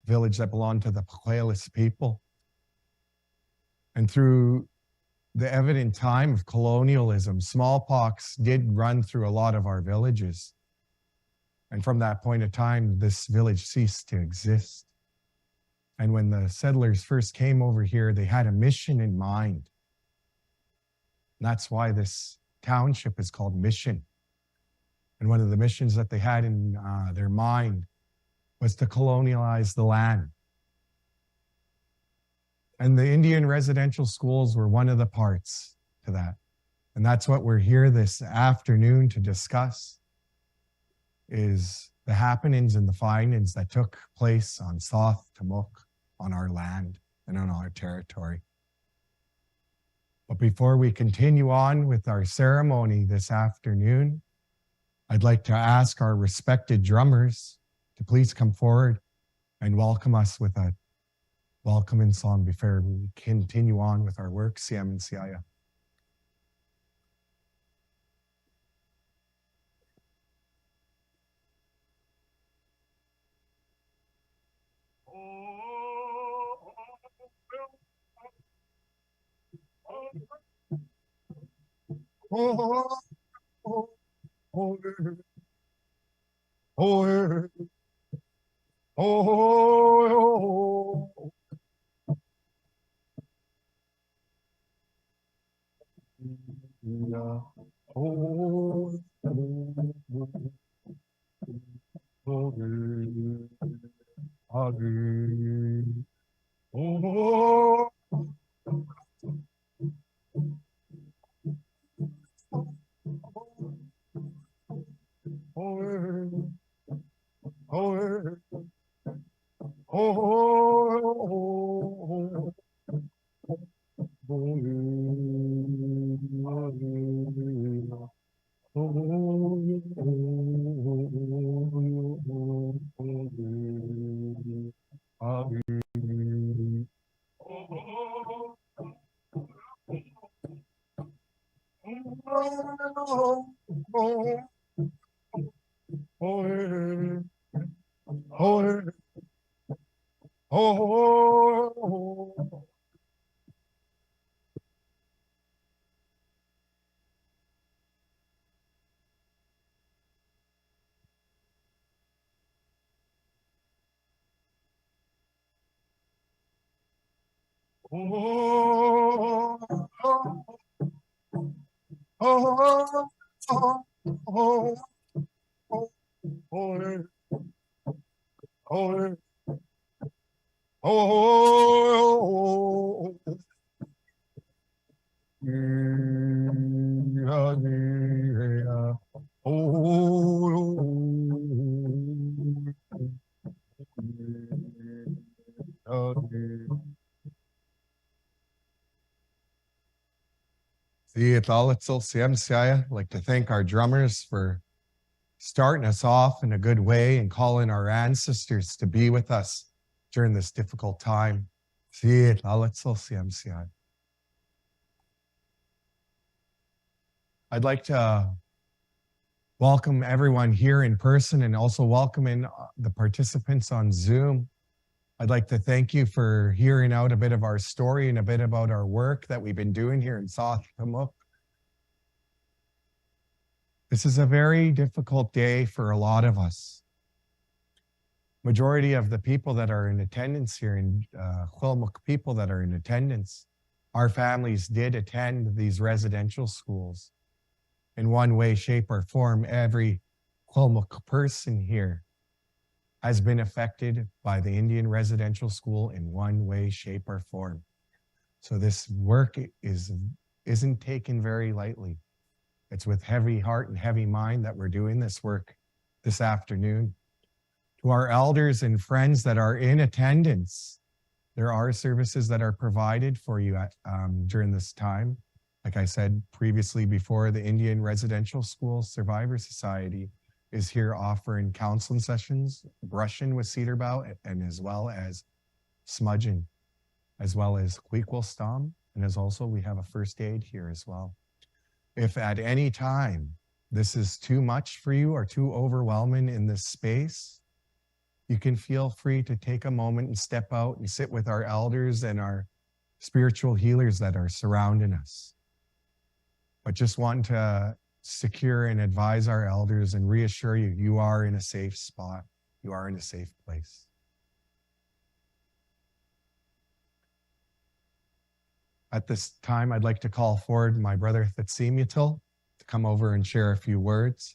village that belonged to the Coqualeetza people. And through the evident time of colonialism, smallpox did run through a lot of our villages. And from that point of time, this village ceased to exist. And when the settlers first came over here, they had a mission in mind. And that's why this township is called Mission. And one of the missions that they had in their mind was to colonialize the land. And the Indian residential schools were one of the parts to that. And that's what we're here this afternoon to discuss, is the happenings and the findings that took place on South Tamuk, on our land and on our territory. But before we continue on with our ceremony this afternoon, I'd like to ask our respected drummers to please come forward and welcome us with a welcoming song before we continue on with our work. Siyam and Siaya. I'd like to thank our drummers for starting us off in a good way and calling our ancestors to be with us during this difficult time. I'd like to welcome everyone here in person and also welcome in the participants on Zoom. I'd like to thank you for hearing out a bit of our story and a bit about our work that we've been doing here in South Tamuk. This is a very difficult day for a lot of us. Majority of the people that are in attendance here in Quilmuk people that are in attendance, our families did attend these residential schools. In one way, shape, or form, every Quilmuk person here has been affected by the Indian residential school in one way, shape, or form. So this work isn't taken very lightly. It's with heavy heart and heavy mind that we're doing this work this afternoon. To our elders and friends that are in attendance, there are services that are provided for you during this time. Like I said previously before, the Indian Residential School Survivor Society is here offering counseling sessions, brushing with cedar bough, and as well as smudging, as well as Coqualeetza, and as also we have a first aid here as well. If at any time this is too much for you or too overwhelming in this space, you can feel free to take a moment and step out and sit with our elders and our spiritual healers that are surrounding us. But just want to secure and advise our elders and reassure you, you are in a safe spot. You are in a safe place. At this time, I'd like to call forward my brother Thatsimiatil to come over and share a few words.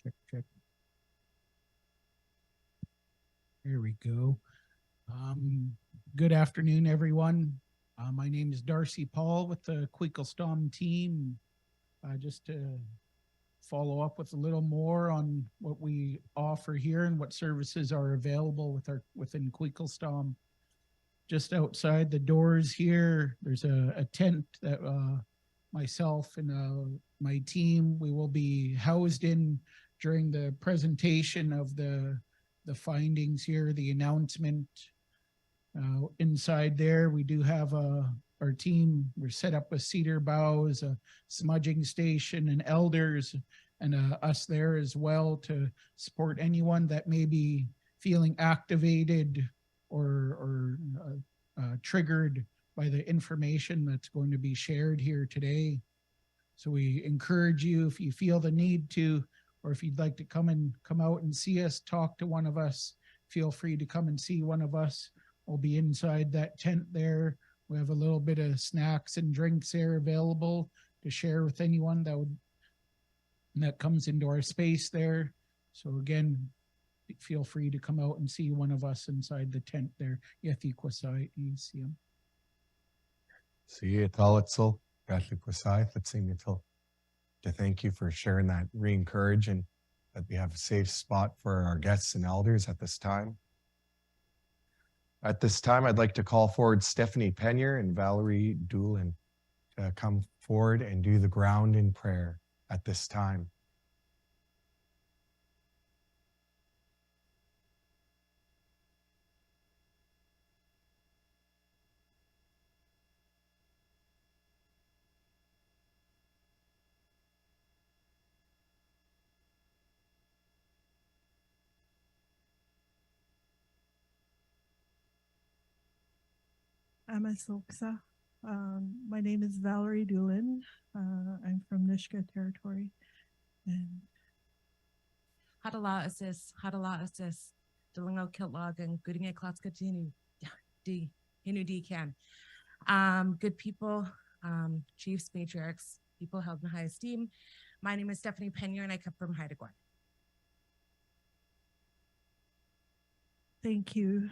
Check. There we go. Good afternoon, everyone. My name is Darcy Paul with the Coqualeetza team. Just to follow up with a little more on what we offer here and what services are available within Coqualeetza. Just outside the doors here, there's a tent that myself and my team, we will be housed in during the presentation of the findings here, the announcement. Inside there, we do have our team. We're set up with cedar boughs, a smudging station, and elders, and us there as well to support anyone that may be feeling activated or triggered by the information that's going to be shared here today. So we encourage you, if you feel the need to, or if you'd like to come out and see us, talk to one of us, feel free to come and see one of us. We'll be inside that tent there. We have a little bit of snacks and drinks there available to share with anyone that comes into our space there. So again, feel free to come out and see one of us inside the tent there. To thank you for sharing that, re-encourage, and that we have a safe spot for our guests and elders at this time. At this time, I'd like to call forward Stephanie Penier and Valerie Doolin to come forward and do the ground in prayer at this time. Amasoksa. My name is Valerie Doolin. I'm from Nisga'a Territory. And Hadala assist, Delingo Kiltlogan, Gooding at Klotskatinu, Hinu Decan. Good people, chiefs, matriarchs, people held in high esteem. My name is Stephanie Penier and I come from Haida Gwaii. thank you.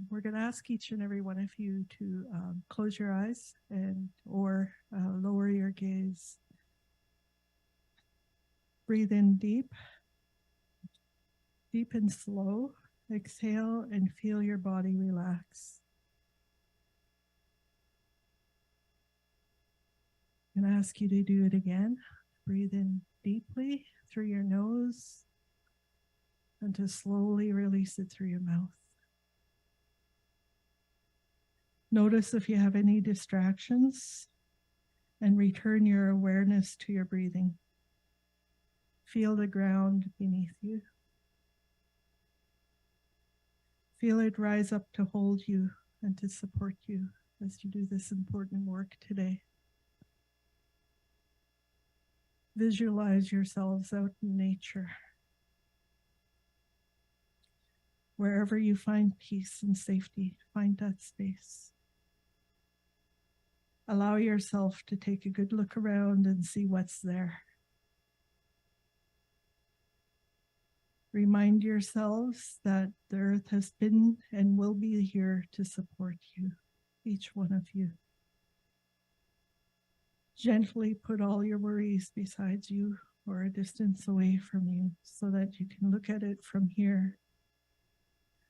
We're going to ask each and every one of you to close your eyes or lower your gaze. Breathe in deep and slow. Exhale and feel your body relax. I'm going to ask you to do it again. Breathe in deeply through your nose and to slowly release it through your mouth. Notice if you have any distractions and return your awareness to your breathing. Feel the ground beneath you. Feel it rise up to hold you and to support you as you do this important work today. Visualize yourselves out in nature. Wherever you find peace and safety, find that space. Allow yourself to take a good look around and see what's there. Remind yourselves that the earth has been and will be here to support you, each one of you. Gently put all your worries beside you or a distance away from you so that you can look at it from here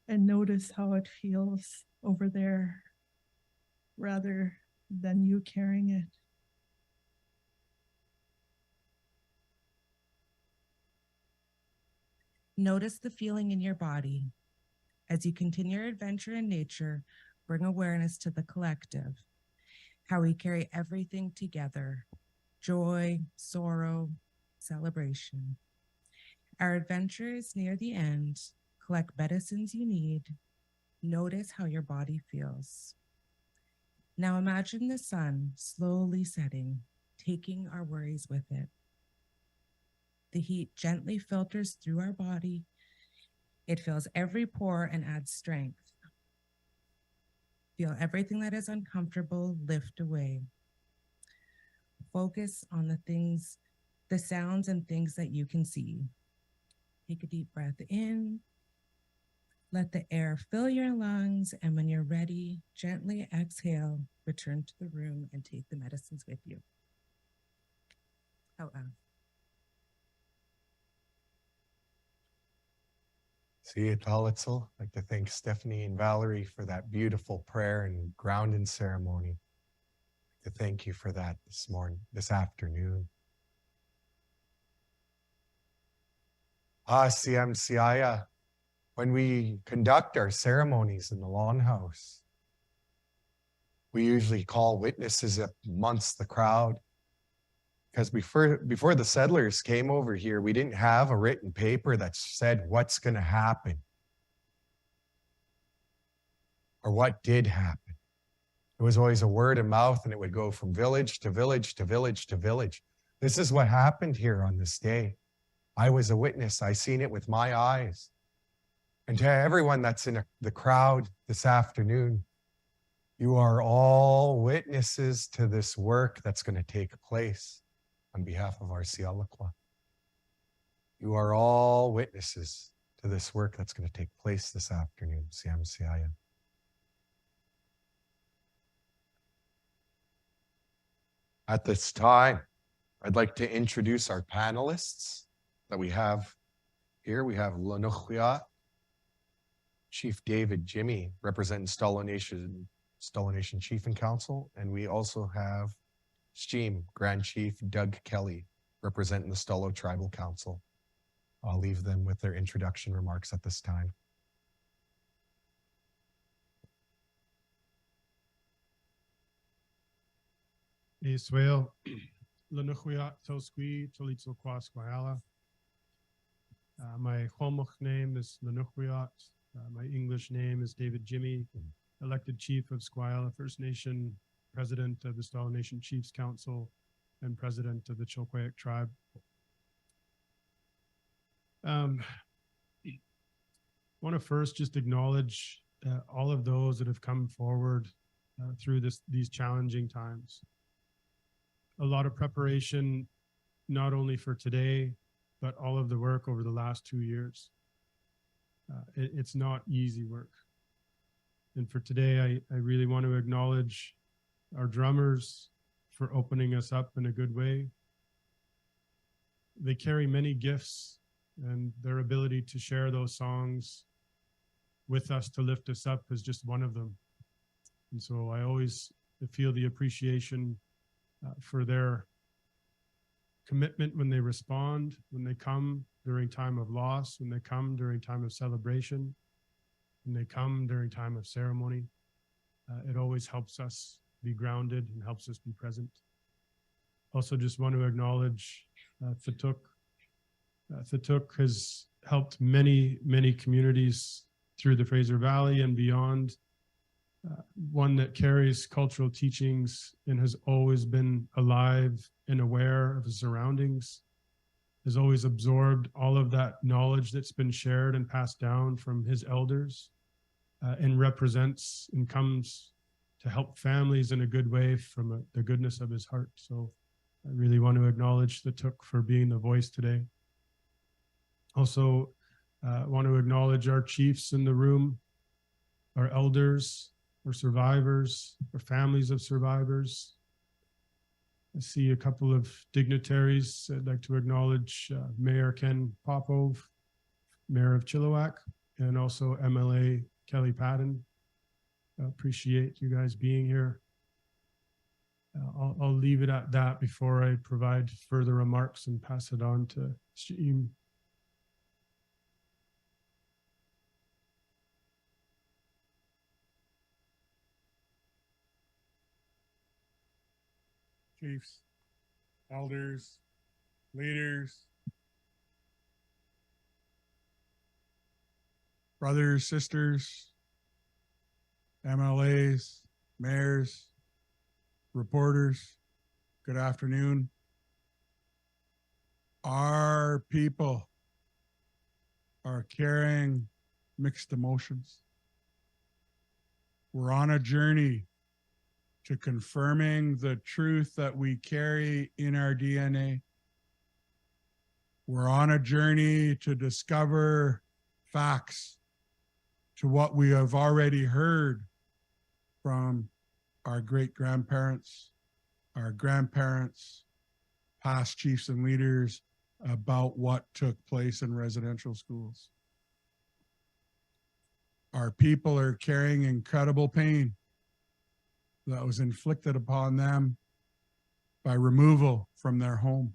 and notice how it feels over there rather than you carrying it. Notice the feeling in your body. As you continue your adventure in nature, bring awareness to the collective, how we carry everything together, joy, sorrow, celebration. Our adventure is near the end. Collect medicines you need. Notice how your body feels. Now imagine the sun slowly setting, taking our worries with it. The heat gently filters through our body. It fills every pore and adds strength. Feel everything that is uncomfortable lift away. Focus on the things, the sounds and things that you can see. Take a deep breath in. Let the air fill your lungs, and when you're ready, gently exhale, return to the room, and take the medicines with you. See it, Hallows. I'd like to thank Stephanie and Valerie for that beautiful prayer and grounding ceremony. I'd like to thank you for that this afternoon. CMCIA, when we conduct our ceremonies in the longhouse, we usually call witnesses up amongst the crowd. Because before the settlers came over here, we didn't have a written paper that said what's going to happen or what did happen. It was always a word of mouth, and it would go from village to village to village to village. This is what happened here on this day. I was a witness. I seen it with my eyes. And to everyone that's in the crowd this afternoon, you are all witnesses to this work that's going to take place on behalf of our Sialakwa. You are all witnesses to this work that's going to take place this afternoon, CMCIA. At this time, I'd like to introduce our panelists that we have here. We have Lenukhwiyat, Chief David Jimmy, representing Stalo Nation Chief and Council, and we also have Steam Grand Chief Doug Kelly, representing the Stalo Tribal Council. I'll leave them with their introduction remarks at this time. Israel, Lenukhwiyat Toskwi, Tolitzo Kwaskwayala. My Hmok name is Lenukhwiyat. My English name is David Jimmy, elected Chief of Squayala First Nation, President of the Stalo Nation Chiefs Council, and President of the Chilkoyak Tribe. I want to first just acknowledge all of those that have come forward through these challenging times. A lot of preparation, not only for today, but all of the work over the last 2 years. It's not easy work. And for today, I really want to acknowledge our drummers for opening us up in a good way. They carry many gifts, and their ability to share those songs with us to lift us up is just one of them. And so I always feel the appreciation for their commitment when they respond, when they come during time of loss, when they come during time of celebration, when they come during time of ceremony. It always helps us be grounded and helps us be present. Also just want to acknowledge Fatuk. Fatuk has helped many, many communities through the Fraser Valley and beyond. One that carries cultural teachings and has always been alive and aware of his surroundings, has always absorbed all of that knowledge that's been shared and passed down from his elders, and represents and comes to help families in a good way from the goodness of his heart. So I really want to acknowledge the Tuk for being the voice today. Also want to acknowledge our chiefs in the room, our elders, our survivors, our families of survivors. I see a couple of dignitaries. I'd like to acknowledge Mayor Ken Popov, Mayor of Chilliwack, and also MLA Kelly Patton. Appreciate you guys being here. I'll leave it at that before I provide further remarks and pass it on to Steam. chiefs, elders, leaders, brothers, sisters, MLAs, mayors, reporters, good afternoon. Our people are carrying mixed emotions. We're on a journey to confirming the truth that we carry in our DNA. We're on a journey to discover facts to what we have already heard from our great-grandparents, our grandparents, past chiefs and leaders about what took place in residential schools. Our people are carrying incredible pain that was inflicted upon them by removal from their home,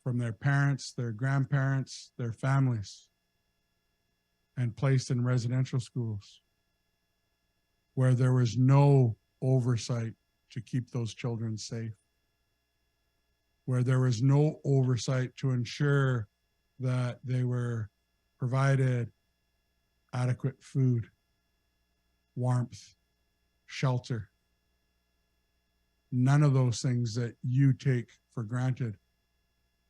from their parents, their grandparents, their families, and placed in residential schools where there was no oversight to keep those children safe, where there was no oversight to ensure that they were provided adequate food, warmth, shelter. None of those things that you take for granted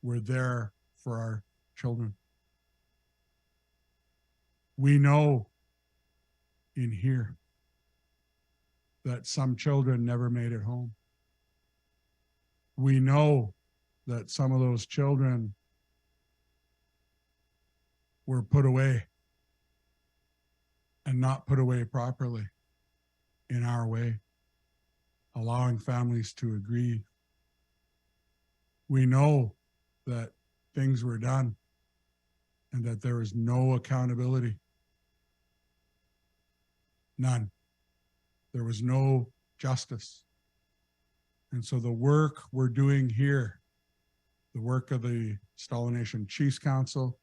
were there for our children. We know in here that some children never made it home. We know that some of those children were put away and not put away properly in our way, allowing families to agree. We know that things were done and that there was no accountability. None. There was no justice. And so the work we're doing here, the work of the Stalo Nation Chiefs Council,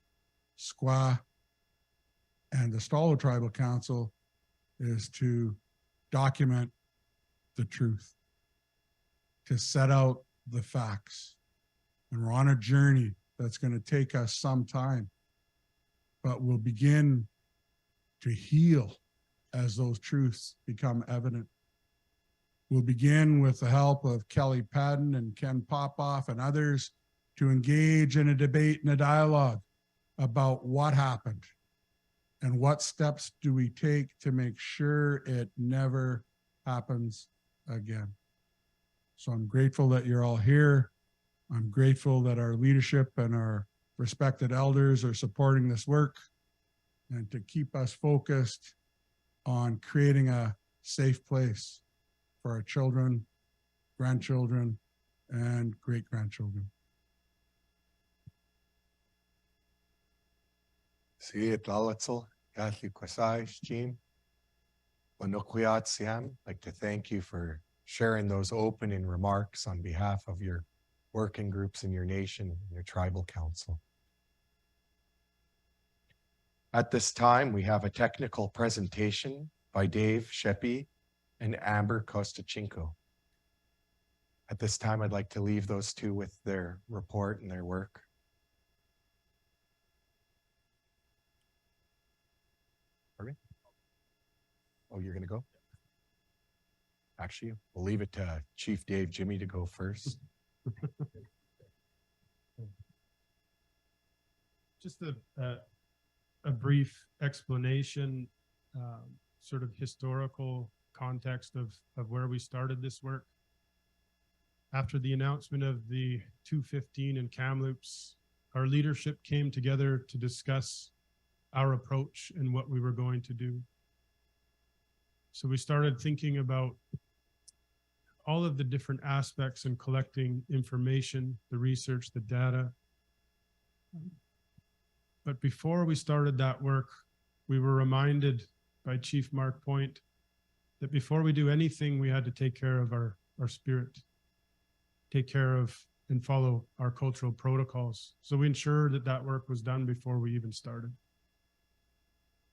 SQUA, and the Stalo Tribal Council is to document the truth, to set out the facts. And we're on a journey that's going to take us some time, but we'll begin to heal as those truths become evident. We'll begin with the help of Kelly Padden and Ken Popoff and others to engage in a debate and a dialogue about what happened and what steps do we take to make sure it never happens again. So I'm grateful that you're all here. I'm grateful that our leadership and our respected elders are supporting this work and to keep us focused on creating a safe place for our children, grandchildren, and great-grandchildren. I'd like to thank you for sharing those opening remarks on behalf of your working groups in your nation and your tribal council. At this time, we have a technical presentation by Dave Sheppy and Amber Kostachinko. At this time, I'd like to leave those two with their report and their work. Pardon me? Oh, you're gonna go? Actually, we'll leave it to Chief Dave Jimmy to go first. Just a brief explanation, sort of historical context of where we started this work. After the announcement of the 215 in Kamloops, our leadership came together to discuss our approach and what we were going to do. So we started thinking about all of the different aspects in collecting information, the research, the data. But before we started that work, we were reminded by Chief Mark Point that before we do anything, we had to take care of our spirit, take care of and follow our cultural protocols. So we ensured that that work was done before we even started.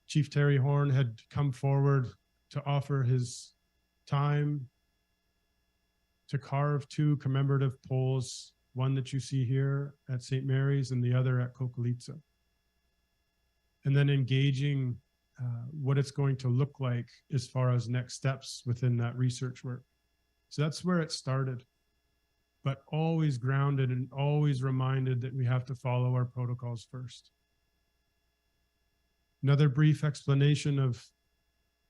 Chief Terry Horn had come forward to offer his time to carve 2 commemorative poles, one that you see here at St. Mary's and the other at Coqualeetza. And then engaging what it's going to look like as far as next steps within that research work. So that's where it started, but always grounded and always reminded that we have to follow our protocols first. Another brief explanation of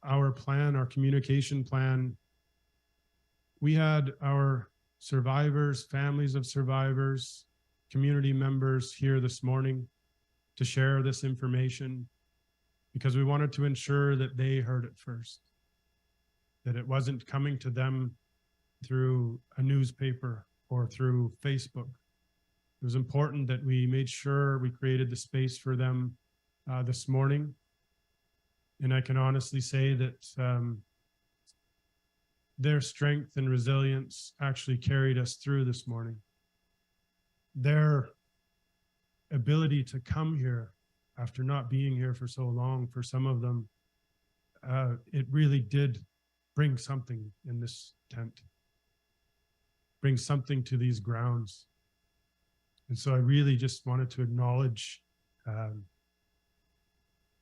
our plan, our communication plan. We had our survivors, families of survivors, community members here this morning to share this information because we wanted to ensure that they heard it first, that it wasn't coming to them through a newspaper or through Facebook. It was important that we made sure we created the space for them this morning. And I can honestly say that their strength and resilience actually carried us through this morning. Their ability to come here after not being here for so long, for some of them, it really did bring something in this tent, bring something to these grounds. And so I really just wanted to acknowledge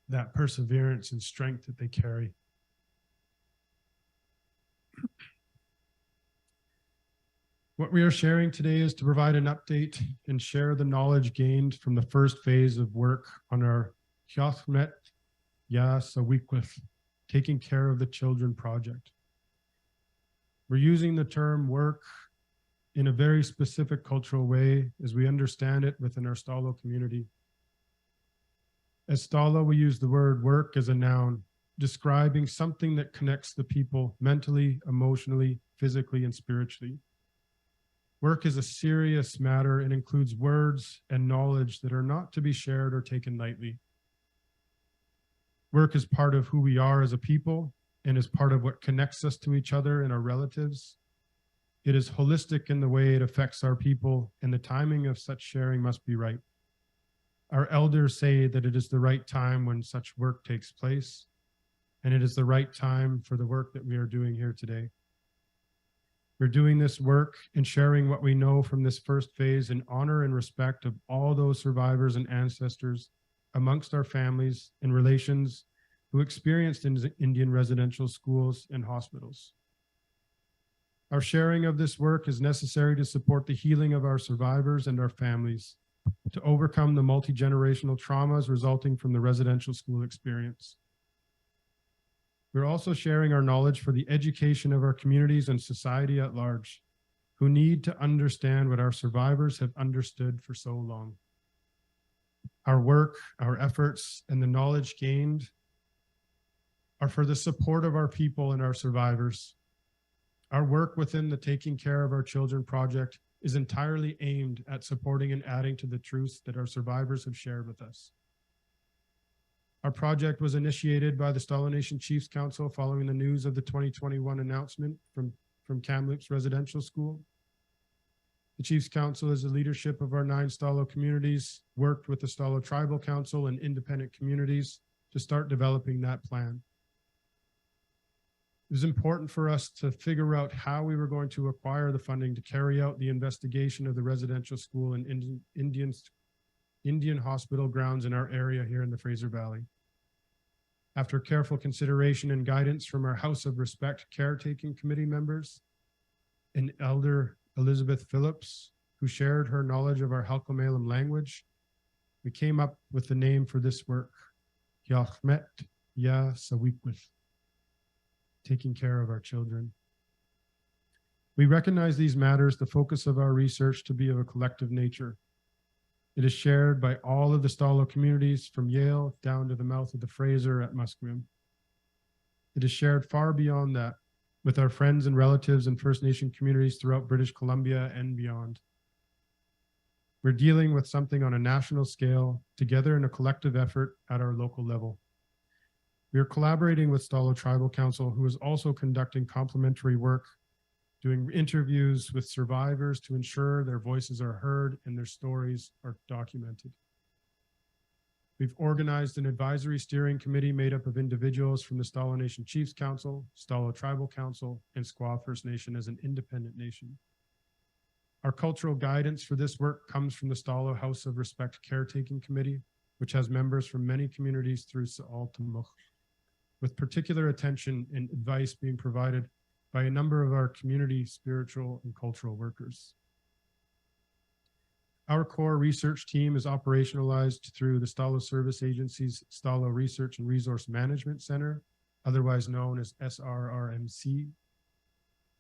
that perseverance and strength that they carry. What we are sharing today is to provide an update and share the knowledge gained from the first phase of work on our Hallows Sawikwith, Taking Care of the Children project. We're using the term work in a very specific cultural way as we understand it within our Stalo community. As Stalo, we use the word work as a noun, describing something that connects the people mentally, emotionally, physically, and spiritually. Work is a serious matter and includes words and knowledge that are not to be shared or taken lightly. Work is part of who we are as a people and is part of what connects us to each other and our relatives. It is holistic in the way it affects our people, and the timing of such sharing must be right. Our elders say that it is the right time when such work takes place, and it is the right time for the work that we are doing here today. We're doing this work and sharing what we know from this first phase in honor and respect of all those survivors and ancestors amongst our families and relations who experienced Indian residential schools and hospitals. Our sharing of this work is necessary to support the healing of our survivors and our families, to overcome the multi-generational traumas resulting from the residential school experience. We're also sharing our knowledge for the education of our communities and society at large, who need to understand what our survivors have understood for so long. Our work, our efforts, and the knowledge gained are for the support of our people and our survivors. Our work within the Taking Care of Our Children project is entirely aimed at supporting and adding to the truths that our survivors have shared with us. Our project was initiated by the Stalo Nation Chiefs Council following the news of the 2021 announcement from Kamloops Residential School. The Chiefs Council, as the leadership of our 9 Stalo communities, worked with the Stalo Tribal Council and independent communities to start developing that plan. It was important for us to figure out how we were going to acquire the funding to carry out the investigation of the residential school and Indian hospital grounds in our area here in the Fraser Valley. After careful consideration and guidance from our House of Respect caretaking committee members and Elder Elizabeth Phillips, who shared her knowledge of our Halkomelem language, we came up with the name for this work, Yachmet Ya Sawikwith, Taking Care of Our Children. We recognize these matters, the focus of our research, to be of a collective nature. It is shared by all of the Stalo communities from Yale down to the mouth of the Fraser at Musqueam. It is shared far beyond that with our friends and relatives and First Nation communities throughout British Columbia and beyond. We're dealing with something on a national scale, together in a collective effort at our local level. We are collaborating with Stalo Tribal Council, who is also conducting complementary work, doing interviews with survivors to ensure their voices are heard and their stories are documented. We've organized an advisory steering committee made up of individuals from the Stalo Nation Chiefs Council, Stalo Tribal Council, and Squaw First Nation as an independent nation. Our cultural guidance for this work comes from the Stalo House of Respect Caretaking Committee, which has members from many communities through Sa'al-Tumuk, with particular attention and advice being provided by a number of our community, spiritual, and cultural workers. Our core research team is operationalized through the Stalo Service Agency's Stalo Research and Resource Management Center, otherwise known as SRRMC.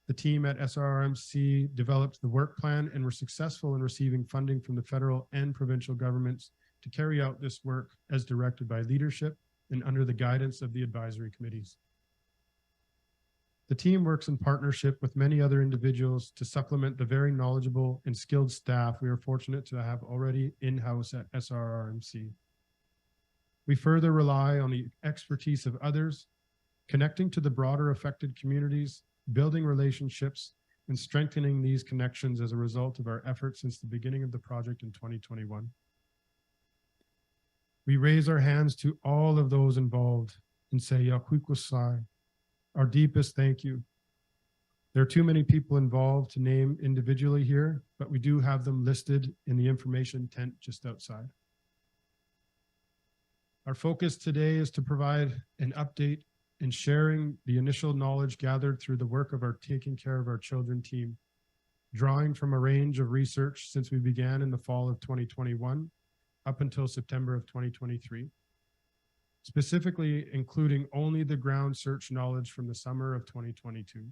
The team at SRRMC developed the work plan and were successful in receiving funding from the federal and provincial governments to carry out this work as directed by leadership and under the guidance of the advisory committees. The team works in partnership with many other individuals to supplement the very knowledgeable and skilled staff we are fortunate to have already in-house at SRRMC. We further rely on the expertise of others, connecting to the broader affected communities, building relationships, and strengthening these connections as a result of our efforts since the beginning of the project in 2021. We raise our hands to all of those involved and say, Yakuikusai, our deepest thank you. There are too many people involved to name individually here, but we do have them listed in the information tent just outside. Our focus today is to provide an update in sharing the initial knowledge gathered through the work of our Taking Care of Our Children team, drawing from a range of research since we began in the fall of 2021 up until September of 2023. Specifically including only the ground search knowledge from the summer of 2022.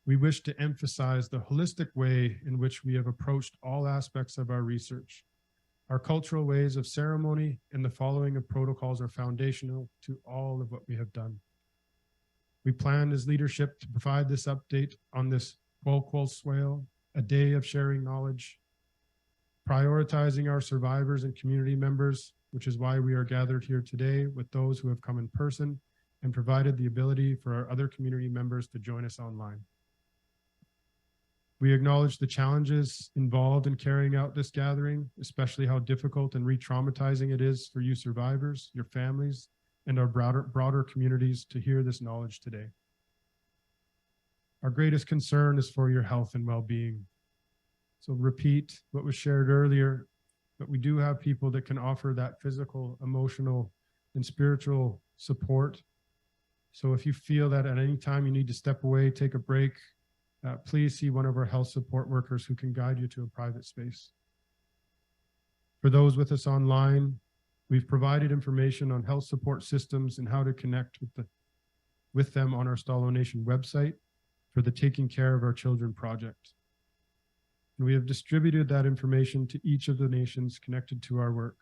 We wish to emphasize the holistic way in which we have approached all aspects of our research. Our cultural ways of ceremony and the following of protocols are foundational to all of what we have done. We plan as leadership to provide this update on this Quoquel Swale, a day of sharing knowledge, prioritizing our survivors and community members, which is why we are gathered here today with those who have come in person and provided the ability for our other community members to join us online. We acknowledge the challenges involved in carrying out this gathering, especially how difficult and re-traumatizing it is for you survivors, your families, and our broader communities to hear this knowledge today. Our greatest concern is for your health and well-being. So repeat what was shared earlier, but we do have people that can offer that physical, emotional, and spiritual support. So if you feel that at any time you need to step away, take a break, please see one of our health support workers who can guide you to a private space. For those with us online, we've provided information on health support systems and how to connect with them on our Stalo Nation website for the Taking Care of Our Children project. And we have distributed that information to each of the nations connected to our work.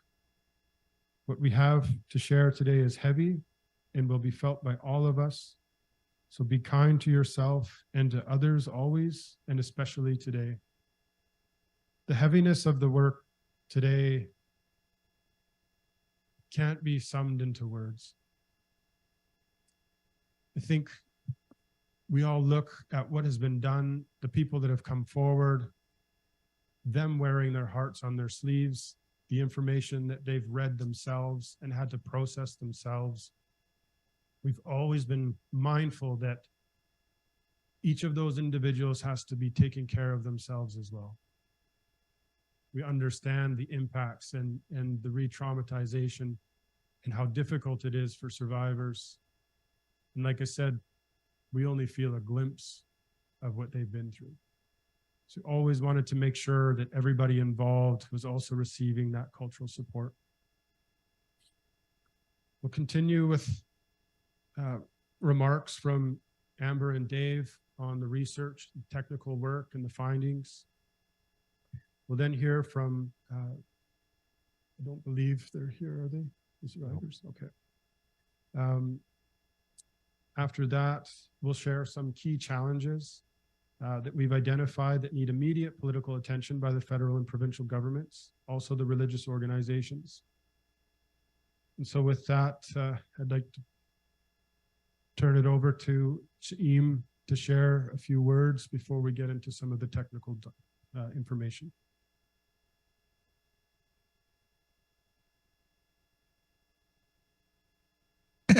What we have to share today is heavy and will be felt by all of us. So be kind to yourself and to others always, and especially today. The heaviness of the work today can't be summed into words. I think we all look at what has been done, the people that have come forward, them wearing their hearts on their sleeves, the information that they've read themselves and had to process themselves. We've always been mindful that each of those individuals has to be taking care of themselves as well. We understand the impacts and the re-traumatization and how difficult it is for survivors. And like I said, we only feel a glimpse of what they've been through. So always wanted to make sure that everybody involved was also receiving that cultural support. We'll continue with remarks from Amber and Dave on the research, the technical work, and the findings. We'll then hear from, I don't believe they're here, are they? The survivors? Okay. After that, we'll share some key challenges that we've identified that need immediate political attention by the federal and provincial governments, also the religious organizations. And so with that, I'd like to turn it over to Shaim to share a few words before we get into some of the technical information.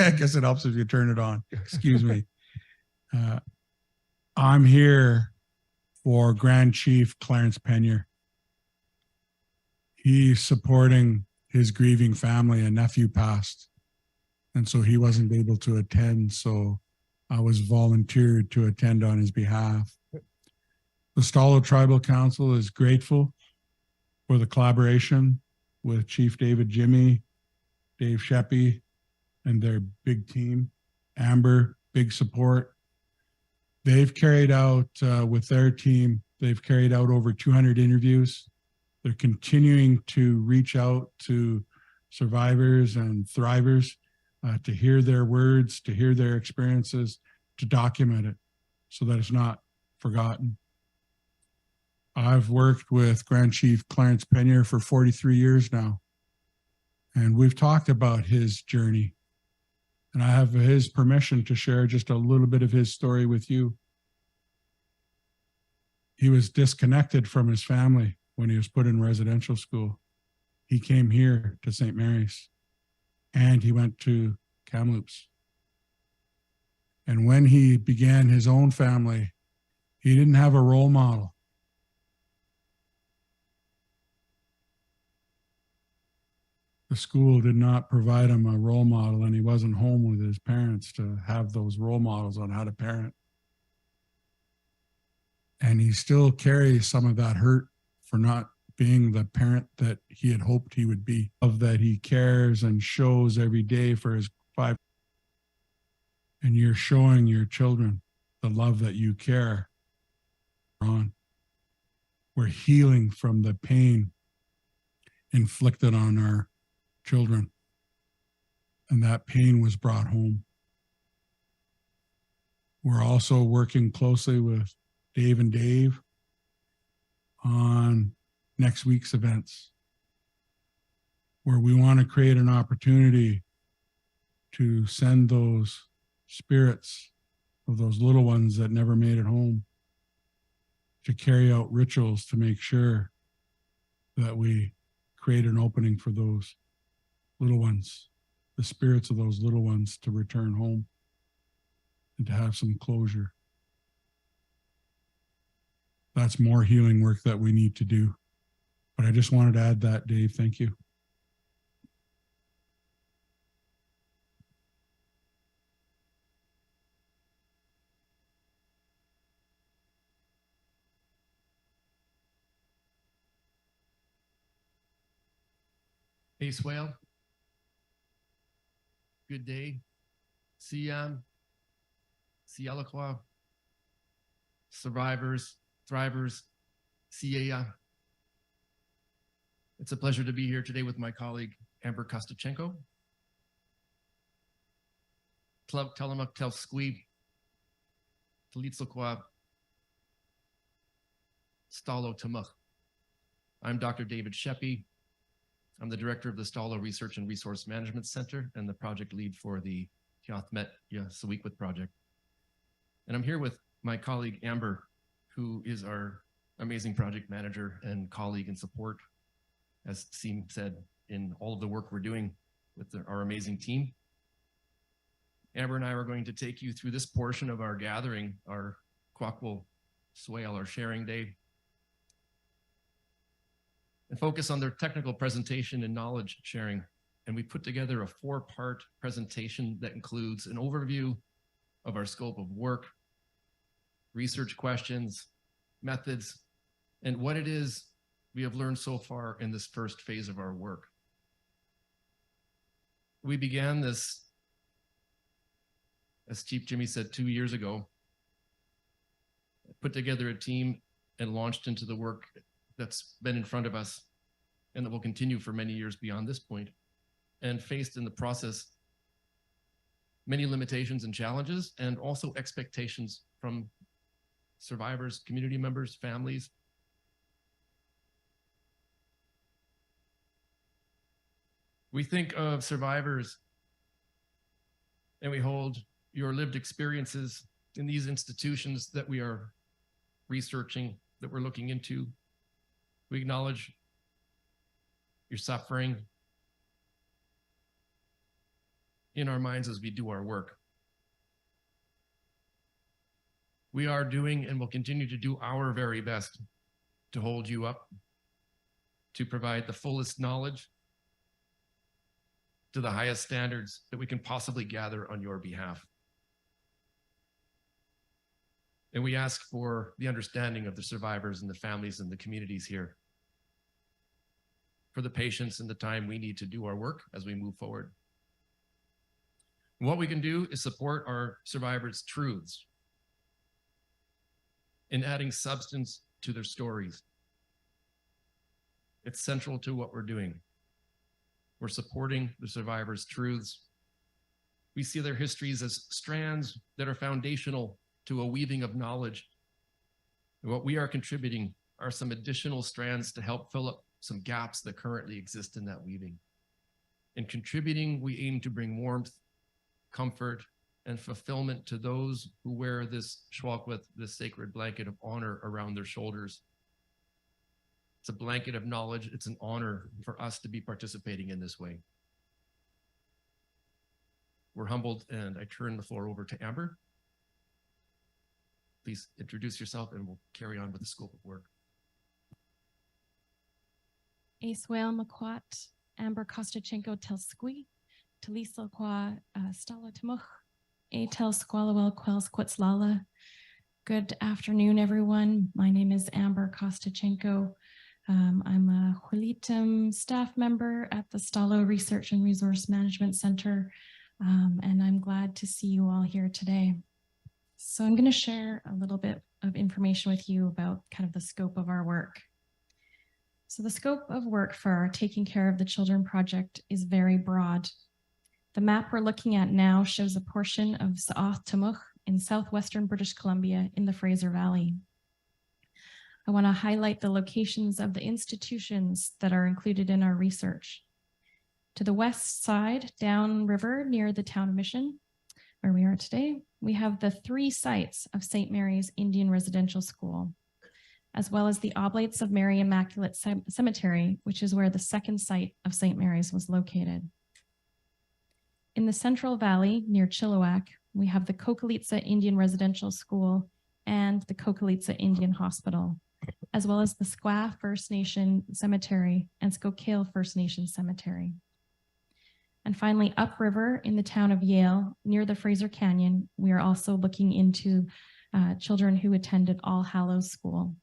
I guess it helps if you turn it on. Excuse me. I'm here for Grand Chief Clarence Penier. He's supporting his grieving family. A nephew passed, and so he wasn't able to attend. So I was volunteered to attend on his behalf. The Stalo Tribal Council is grateful for the collaboration with Chief David Jimmy, Dave Sheppy, and their big team. Amber, big support. They've carried out, with their team, they've carried out over 200 interviews. They're continuing to reach out to survivors and thrivers to hear their words, to hear their experiences, to document it so that it's not forgotten. I've worked with Grand Chief Clarence Penier for 43 years now, and we've talked about his journey. And I have his permission to share just a little bit of his story with you. He was disconnected from his family when he was put in residential school. He came here to St. Mary's, and he went to Kamloops. And when he began his own family, he didn't have a role model. The school did not provide him a role model, and he wasn't home with his parents to have those role models on how to parent. And he still carries some of that hurt for not being the parent that he had hoped he would be, of that he cares and shows every day for his 5. And you're showing your children the love that you care on. We're healing from the pain inflicted on our children. And that pain was brought home. We're also working closely with Dave and Dave on next week's events, where we want to create an opportunity to send those spirits of those little ones that never made it home to carry out rituals to make sure that we create an opening for those little ones, the spirits of those little ones, to return home and to have some closure. That's more healing work that we need to do. But I just wanted to add that, Dave. Thank you. Hey, Swale. Good day. Siam, Sialakwa, survivors, thrivers, Siaya. It's a pleasure to be here today with my colleague, Amber Kostachenko. Telemak tel squeeb, Coqualeetza Stalo Tamuk. I'm Dr. David Sheppy. I'm the director of the Stalo Research and Resource Management Center and the project lead for the Hiathmet Sawikwit project. And I'm here with my colleague, Amber, who is our amazing project manager and colleague and support, as Seem said, in all of the work we're doing with our amazing team. Amber and I are going to take you through this portion of our gathering, our Quaqual Swale, our sharing day, and focus on their technical presentation and knowledge sharing. And we put together a 4-part presentation that includes an overview of our scope of work, research questions, methods, and what it is we have learned so far in this first phase of our work. We began this, as Chief Jimmy said, 2 years ago, put together a team and launched into the work that's been in front of us and that will continue for many years beyond this point, and faced in the process many limitations and challenges, and also expectations from survivors, community members, families. We think of survivors and we hold your lived experiences in these institutions that we are researching, that we're looking into. We acknowledge your suffering, in our minds as we do our work. We are doing and will continue to do our very best to hold you up, to provide the fullest knowledge to the highest standards that we can possibly gather on your behalf. And we ask for the understanding of the survivors and the families and the communities here, for the patience and the time we need to do our work as we move forward. And what we can do is support our survivors' truths in adding substance to their stories. It's central to what we're doing. We're supporting the survivors' truths. We see their histories as strands that are foundational to a weaving of knowledge. And what we are contributing are some additional strands to help fill up some gaps that currently exist in that weaving. In contributing, we aim to bring warmth, comfort, and fulfillment to those who wear this shwalkwith, this sacred blanket of honor around their shoulders. It's a blanket of knowledge. It's an honor for us to be participating in this way. We're humbled, and I turn the floor over to Amber. Please introduce yourself and we'll carry on with the scope of work. Aswell Makwat, Amber Kostachenko Telsqui, Talisa Kwa Stala Tamuch, A Tel Squalawel Quells Quetzlala. Good afternoon, everyone. My name is Amber Kostachenko. I'm a Coqualeetza staff member at the Stalo Research and Resource Management Center, and I'm glad to see you all here today. So I'm going to share a little bit of information with you about kind of the scope of our work. So the scope of work for our Taking Care of the Children project is very broad. The map we're looking at now shows a portion of Sa'ath Tamuch in southwestern British Columbia in the Fraser Valley. I want to highlight the locations of the institutions that are included in our research. To the west side, downriver near the town of Mission, where we are today, we have the 3 sites of St. Mary's Indian Residential School, as well as the Oblates of Mary Immaculate Cemetery, which is where the 2nd site of St. Mary's was located. In the Central Valley near Chilliwack, we have the Coqualeetza Indian Residential School and the Coqualeetza Indian Hospital, as well as the Squaw First Nation Cemetery and Skookale First Nation Cemetery. And finally, upriver in the town of Yale, near the Fraser Canyon, we are also looking into children who attended All Hallows School.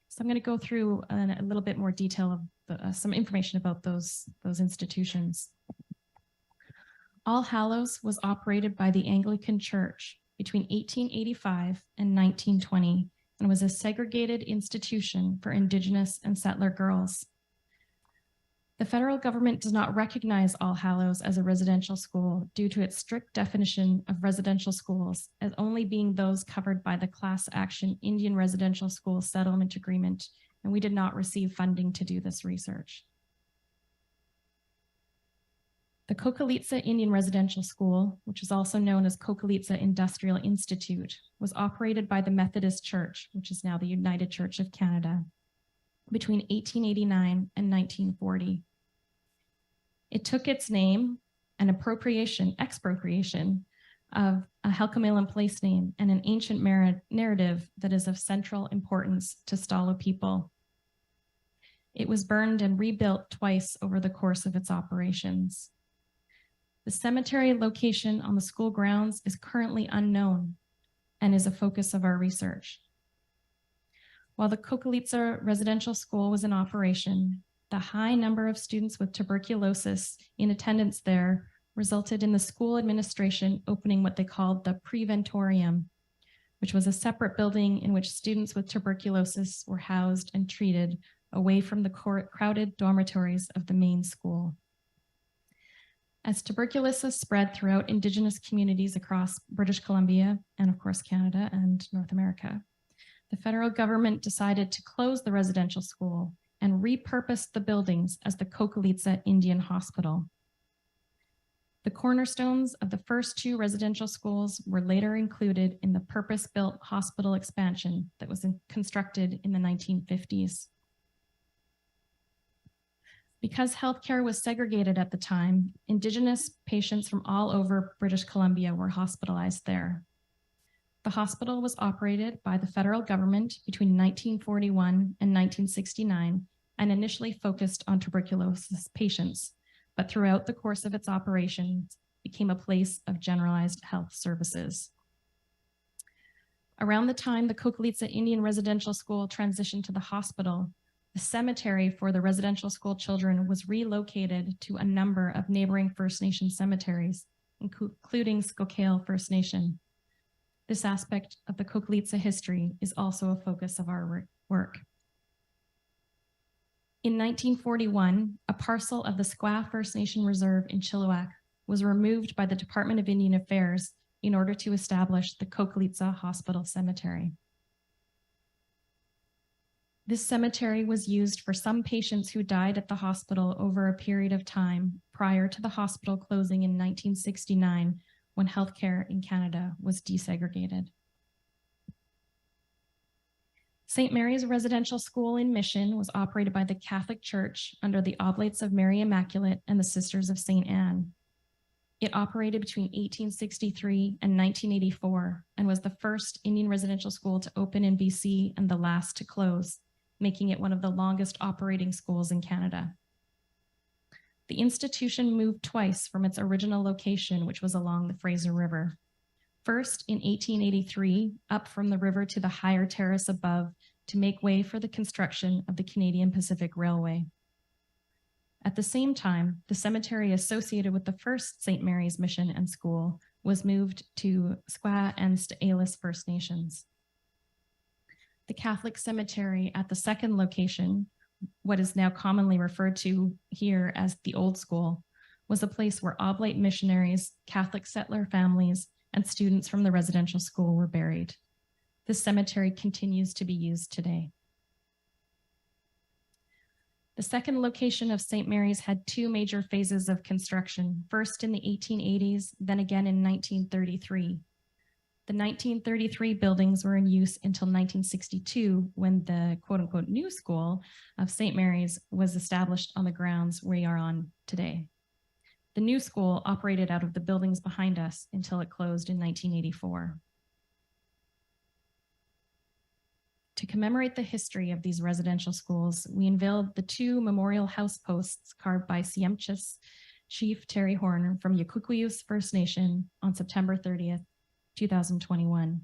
So I'm going to go through a little bit more detail of some information about those institutions. All Hallows was operated by the Anglican Church between 1885 and 1920 and was a segregated institution for Indigenous and settler girls. The federal government does not recognize All Hallows as a residential school due to its strict definition of residential schools as only being those covered by the Class Action Indian Residential School Settlement Agreement, and we did not receive funding to do this research. The Coqualeetza Indian Residential School, which is also known as Coqualeetza Industrial Institute, was operated by the Methodist Church, which is now the United Church of Canada, between 1889 and 1940. It took its name, an expropriation of a Halkomelem place name and an ancient narrative that is of central importance to Stalo people. It was burned and rebuilt twice over the course of its operations. The cemetery location on the school grounds is currently unknown and is a focus of our research. While the Coqualeetza Residential School was in operation, the high number of students with tuberculosis in attendance there resulted in the school administration opening what they called the Preventorium, which was a separate building in which students with tuberculosis were housed and treated away from the crowded dormitories of the main school. As tuberculosis spread throughout Indigenous communities across British Columbia and of course Canada and North America, the federal government decided to close the residential school and repurpose the buildings as the Coqualeetza Indian Hospital. The cornerstones of the first 2 residential schools were later included in the purpose-built hospital expansion that was constructed in the 1950s. Because healthcare was segregated at the time, Indigenous patients from all over British Columbia were hospitalized there. The hospital was operated by the federal government between 1941 and 1969 and initially focused on tuberculosis patients, but throughout the course of its operations became a place of generalized health services. Around the time the Coqualeetza Indian Residential School transitioned to the hospital, the cemetery for the residential school children was relocated to a number of neighboring First Nation cemeteries, including Coqualeetza First Nation. This aspect of the Coqualeetza history is also a focus of our work. In 1941, a parcel of the Squaw First Nation Reserve in Chilliwack was removed by the Department of Indian Affairs in order to establish the Coqualeetza Hospital Cemetery. This cemetery was used for some patients who died at the hospital over a period of time prior to the hospital closing in 1969, when healthcare in Canada was desegregated. St. Mary's Residential School in Mission was operated by the Catholic Church under the Oblates of Mary Immaculate and the Sisters of St. Anne. It operated between 1863 and 1984 and was the first Indian residential school to open in BC and the last to close, making it one of the longest operating schools in Canada. The institution moved twice from its original location, which was along the Fraser River. First in 1883, up from the river to the higher terrace above to make way for the construction of the Canadian Pacific Railway. At the same time, the cemetery associated with the first St. Mary's Mission and School was moved to Squaw and St'alis First Nations. The Catholic cemetery at the second location, what is now commonly referred to here as the Old School, was a place where Oblate missionaries, Catholic settler families, and students from the residential school were buried. This cemetery continues to be used today. The second location of St. Mary's had two major phases of construction, first in the 1880s, then again in 1933. The 1933 buildings were in use until 1962, when the quote-unquote new school of St. Mary's was established on the grounds we are on today. The new school operated out of the buildings behind us until it closed in 1984. To commemorate the history of these residential schools, we unveiled the two memorial house posts carved by Siemchis Chief Terry Horner from Yakukwiyus First Nation on September 30th, 2021.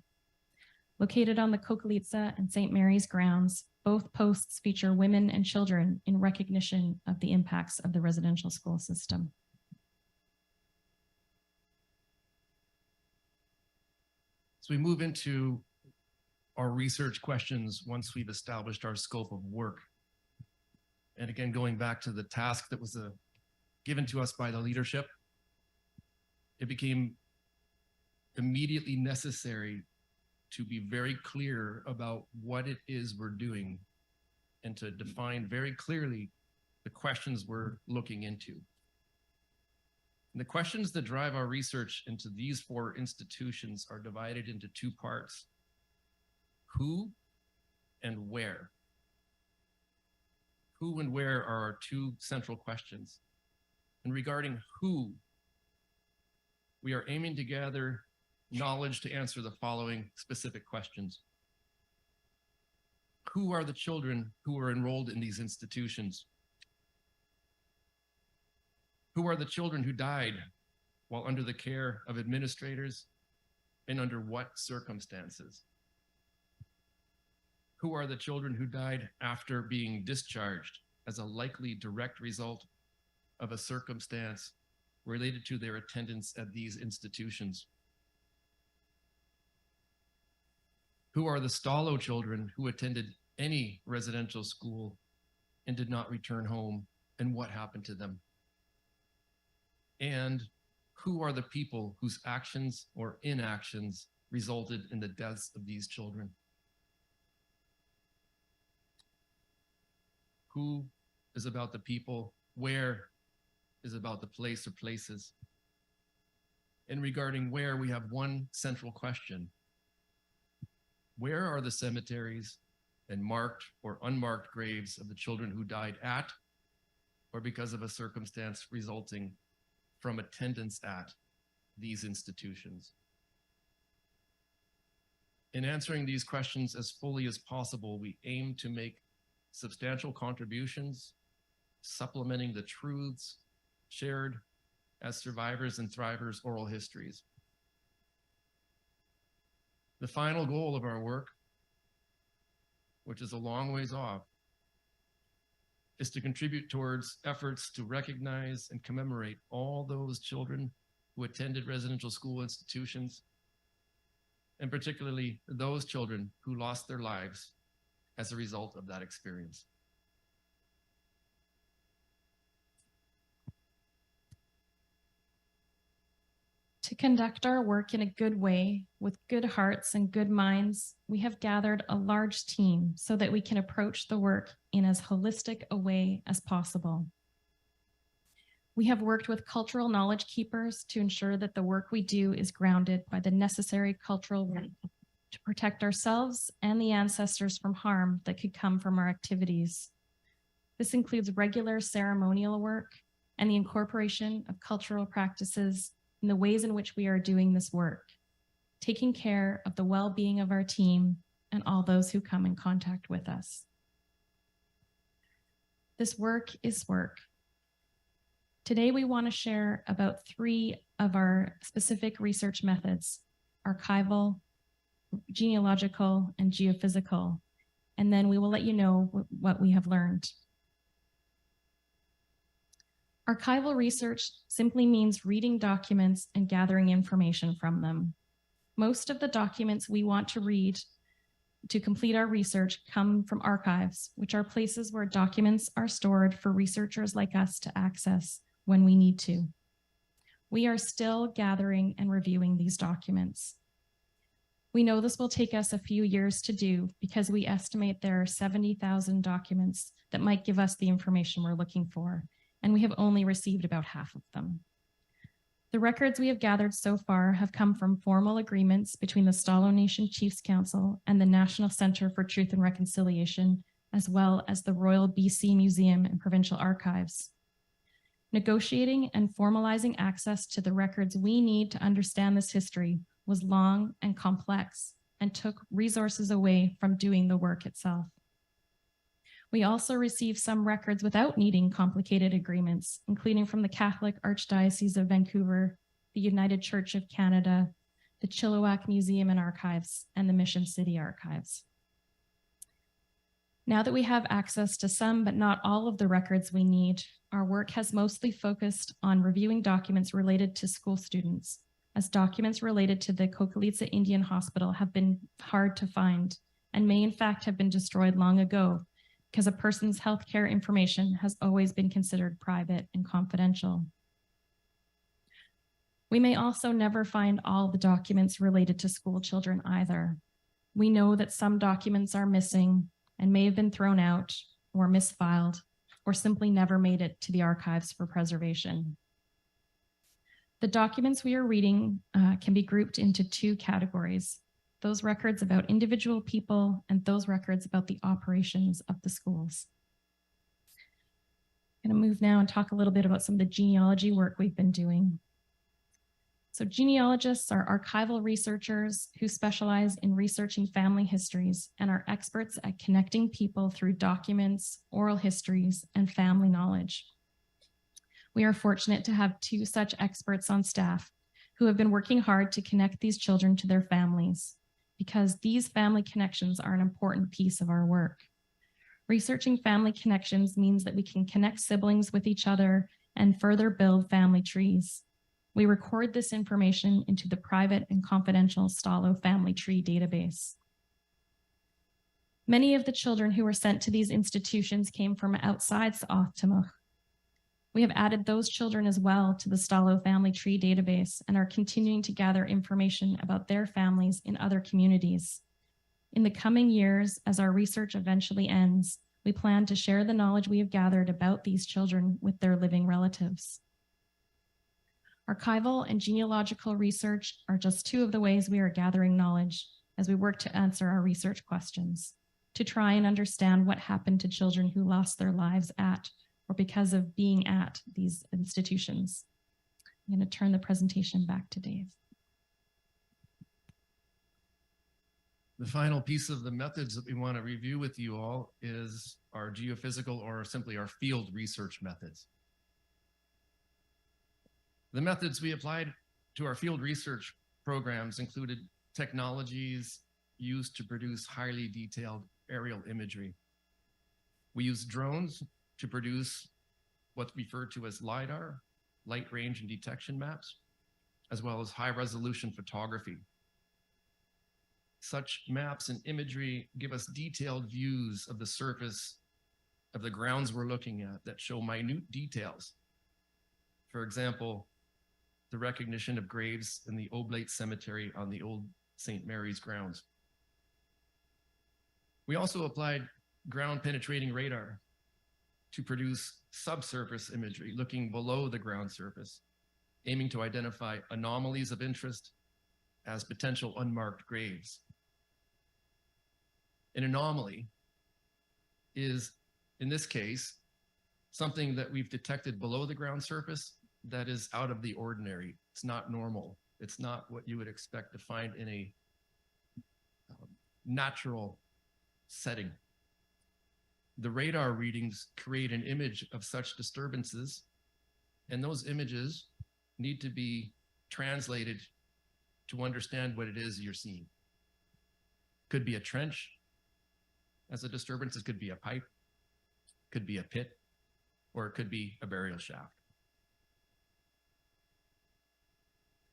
Located on the Coqualeetza and St. Mary's grounds, both posts feature women and children in recognition of the impacts of the residential school system. So we move into our research questions once we've established our scope of work. And again, going back to the task that was given to us by the leadership, it became immediately necessary to be very clear about what it is we're doing and to define very clearly the questions we're looking into. And the questions that drive our research into these four institutions are divided into two parts: who and where. Who and where are our two central questions. And regarding who, we are aiming to gather knowledge to answer the following specific questions. Who are the children who are enrolled in these institutions? Who are the children who died while under the care of administrators, and under what circumstances? Who are the children who died after being discharged as a likely direct result of a circumstance related to their attendance at these institutions? Who are the Stalo children who attended any residential school and did not return home, and what happened to them? And who are the people whose actions or inactions resulted in the deaths of these children? Who is about the people? Where is about the place or places? And regarding where, we have one central question. Where are the cemeteries and marked or unmarked graves of the children who died at or because of a circumstance resulting from attendance at these institutions. In answering these questions as fully as possible, we aim to make substantial contributions, supplementing the truths shared as survivors and thrivers' oral histories. The final goal of our work, which is a long ways off, is to contribute towards efforts to recognize and commemorate all those children who attended residential school institutions, and particularly those children who lost their lives as a result of that experience. To conduct our work in a good way, with good hearts and good minds, we have gathered a large team so that we can approach the work in as holistic a way as possible. We have worked with cultural knowledge keepers to ensure that the work we do is grounded by the necessary cultural work to protect ourselves and the ancestors from harm that could come from our activities. This includes regular ceremonial work and the incorporation of cultural practices in the ways in which we are doing this work, taking care of the well-being of our team and all those who come in contact with us. This work is work. Today, we want to share about 3 of our specific research methods: archival, genealogical, and geophysical. And then we will let you know what we have learned. Archival research simply means reading documents and gathering information from them. Most of the documents we want to read to complete our research come from archives, which are places where documents are stored for researchers like us to access when we need to. We are still gathering and reviewing these documents. We know this will take us a few years to do because we estimate there are 70,000 documents that might give us the information we're looking for, and we have only received about half of them. The records we have gathered so far have come from formal agreements between the Stalo Nation Chiefs Council and the National Center for Truth and Reconciliation, as well as the Royal BC Museum and Provincial Archives. Negotiating and formalizing access to the records we need to understand this history was long and complex and took resources away from doing the work itself. We also received some records without needing complicated agreements, including from the Catholic Archdiocese of Vancouver, the United Church of Canada, the Chilliwack Museum and Archives, and the Mission City Archives. Now that we have access to some but not all of the records we need, our work has mostly focused on reviewing documents related to school students, as documents related to the Coqualeetza Indian Hospital have been hard to find and may in fact have been destroyed long ago, because a person's healthcare information has always been considered private and confidential. We may also never find all the documents related to school children either. We know that some documents are missing and may have been thrown out or misfiled or simply never made it to the archives for preservation. The documents we are reading can be grouped into 2 categories: those records about individual people and those records about the operations of the schools. I'm going to move now and talk a little bit about some of the genealogy work we've been doing. So genealogists are archival researchers who specialize in researching family histories and are experts at connecting people through documents, oral histories, and family knowledge. We are fortunate to have 2 such experts on staff who have been working hard to connect these children to their families, because these family connections are an important piece of our work. Researching family connections means that we can connect siblings with each other and further build family trees. We record this information into the private and confidential Stalo Family Tree database. Many of the children who were sent to these institutions came from outside S'Othtamach. We have added those children as well to the Stalo Family Tree database and are continuing to gather information about their families in other communities. In the coming years, as our research eventually ends, we plan to share the knowledge we have gathered about these children with their living relatives. Archival and genealogical research are just 2 of the ways we are gathering knowledge as we work to answer our research questions, to try and understand what happened to children who lost their lives at or because of being at these institutions. I'm going to turn the presentation back to Dave. The final piece of the methods that we want to review with you all is our geophysical, or simply our field research methods. The methods we applied to our field research programs included technologies used to produce highly detailed aerial imagery. We used drones to produce what's referred to as LiDAR, light range and detection maps, as well as high resolution photography. Such maps and imagery give us detailed views of the surface of the grounds we're looking at that show minute details. For example, the recognition of graves in the Oblate Cemetery on the old St. Mary's grounds. We also applied ground penetrating radar to produce subsurface imagery looking below the ground surface, aiming to identify anomalies of interest as potential unmarked graves. An anomaly is, in this case, something that we've detected below the ground surface that is out of the ordinary. It's not normal. It's not what you would expect to find in a natural setting. The radar readings create an image of such disturbances, and those images need to be translated to understand what it is you're seeing. Could be a trench as a disturbance, it could be a pipe, could be a pit, or it could be a burial shaft.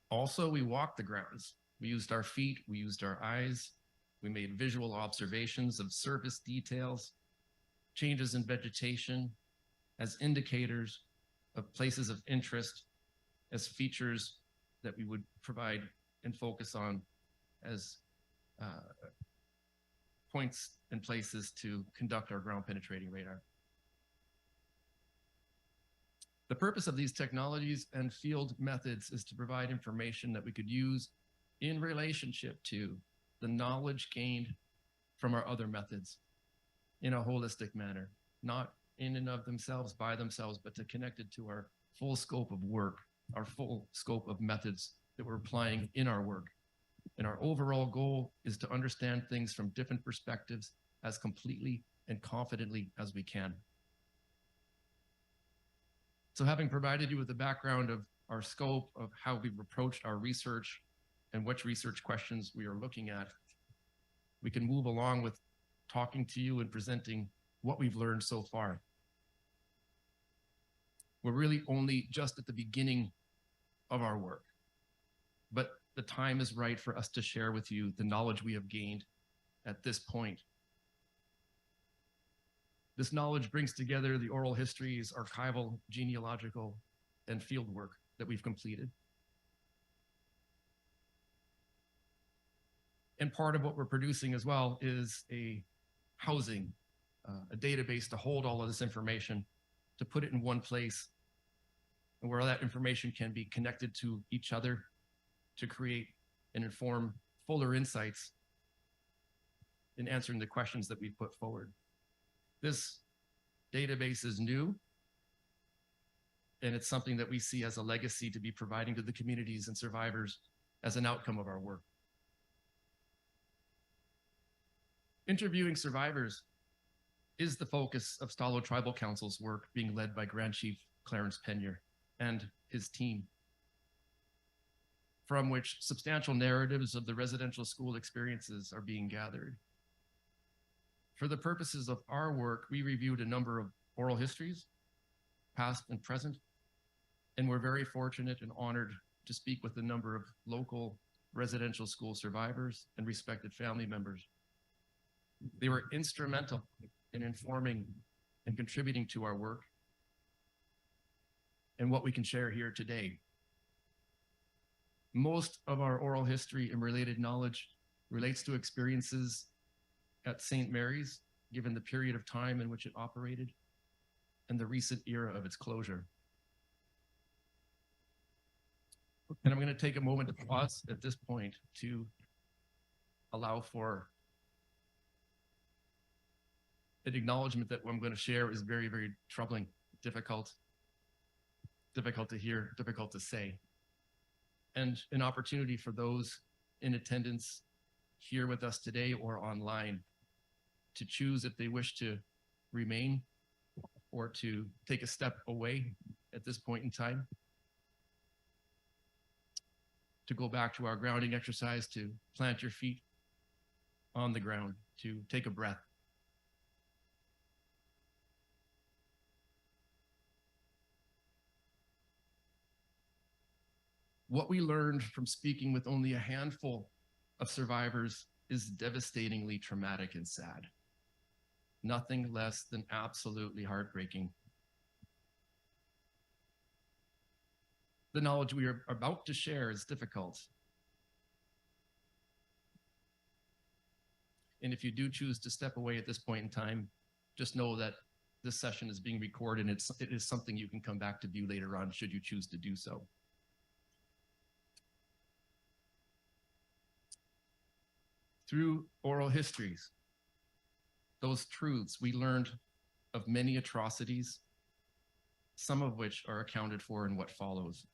Also, we walked the grounds. We used our feet, we used our eyes, we made visual observations of surface details, changes in vegetation as indicators of places of interest, as features that we would provide and focus on as points and places to conduct our ground penetrating radar. The purpose of these technologies and field methods is to provide information that we could use in relationship to the knowledge gained from our other methods in a holistic manner, not in and of themselves, by themselves, but to connect it to our full scope of work, our full scope of methods that we're applying in our work. And our overall goal is to understand things from different perspectives as completely and confidently as we can. So having provided you with the background of our scope of how we've approached our research and which research questions we are looking at, we can move along with talking to you and presenting what we've learned so far. We're really only just at the beginning of our work, but the time is right for us to share with you the knowledge we have gained at this point. This knowledge brings together the oral histories, archival, genealogical, and field work that we've completed. And part of what we're producing as well is a housing, a database to hold all of this information, to put it in one place, and where that information can be connected to each other to create and inform fuller insights in answering the questions that we put forward. This database is new, and it's something that we see as a legacy to be providing to the communities and survivors as an outcome of our work. Interviewing survivors is the focus of Stalo Tribal Council's work, being led by Grand Chief Clarence Penier and his team, from which substantial narratives of the residential school experiences are being gathered. For the purposes of our work, we reviewed a number of oral histories, past and present, and we're very fortunate and honored to speak with a number of local residential school survivors and respected family members. They were instrumental in informing and contributing to our work and what we can share here today. Most of our oral history and related knowledge relates to experiences at St. Mary's, given the period of time in which it operated and the recent era of its closure. And I'm going to take a moment to pause at this point to allow for an acknowledgement that what I'm going to share is very, very troubling difficult to hear, difficult to say. And an opportunity for those in attendance here with us today or online to choose if they wish to remain or to take a step away at this point in time. To go back to our grounding exercise, to plant your feet on the ground, to take a breath. What we learned from speaking with only a handful of survivors is devastatingly traumatic and sad. Nothing less than absolutely heartbreaking. The knowledge we are about to share is difficult. And if you do choose to step away at this point in time, just know that this session is being recorded and it is something you can come back to view later on should you choose to do so. Through oral histories, those truths, we learned of many atrocities, some of which are accounted for in what follows.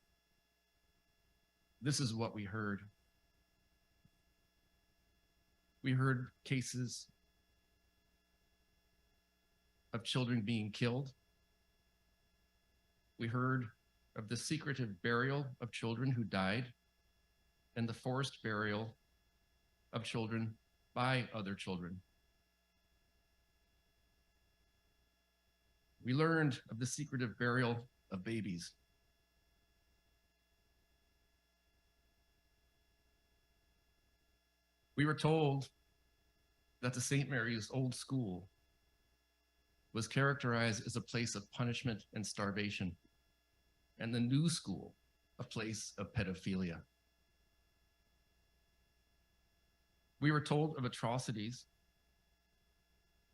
This is what we heard. We heard cases of children being killed. We heard of the secretive burial of children who died and the forced burial of children by other children. We learned of the secretive burial of babies. We were told that the St. Mary's Old School was characterized as a place of punishment and starvation, and the New School, a place of pedophilia. We were told of atrocities,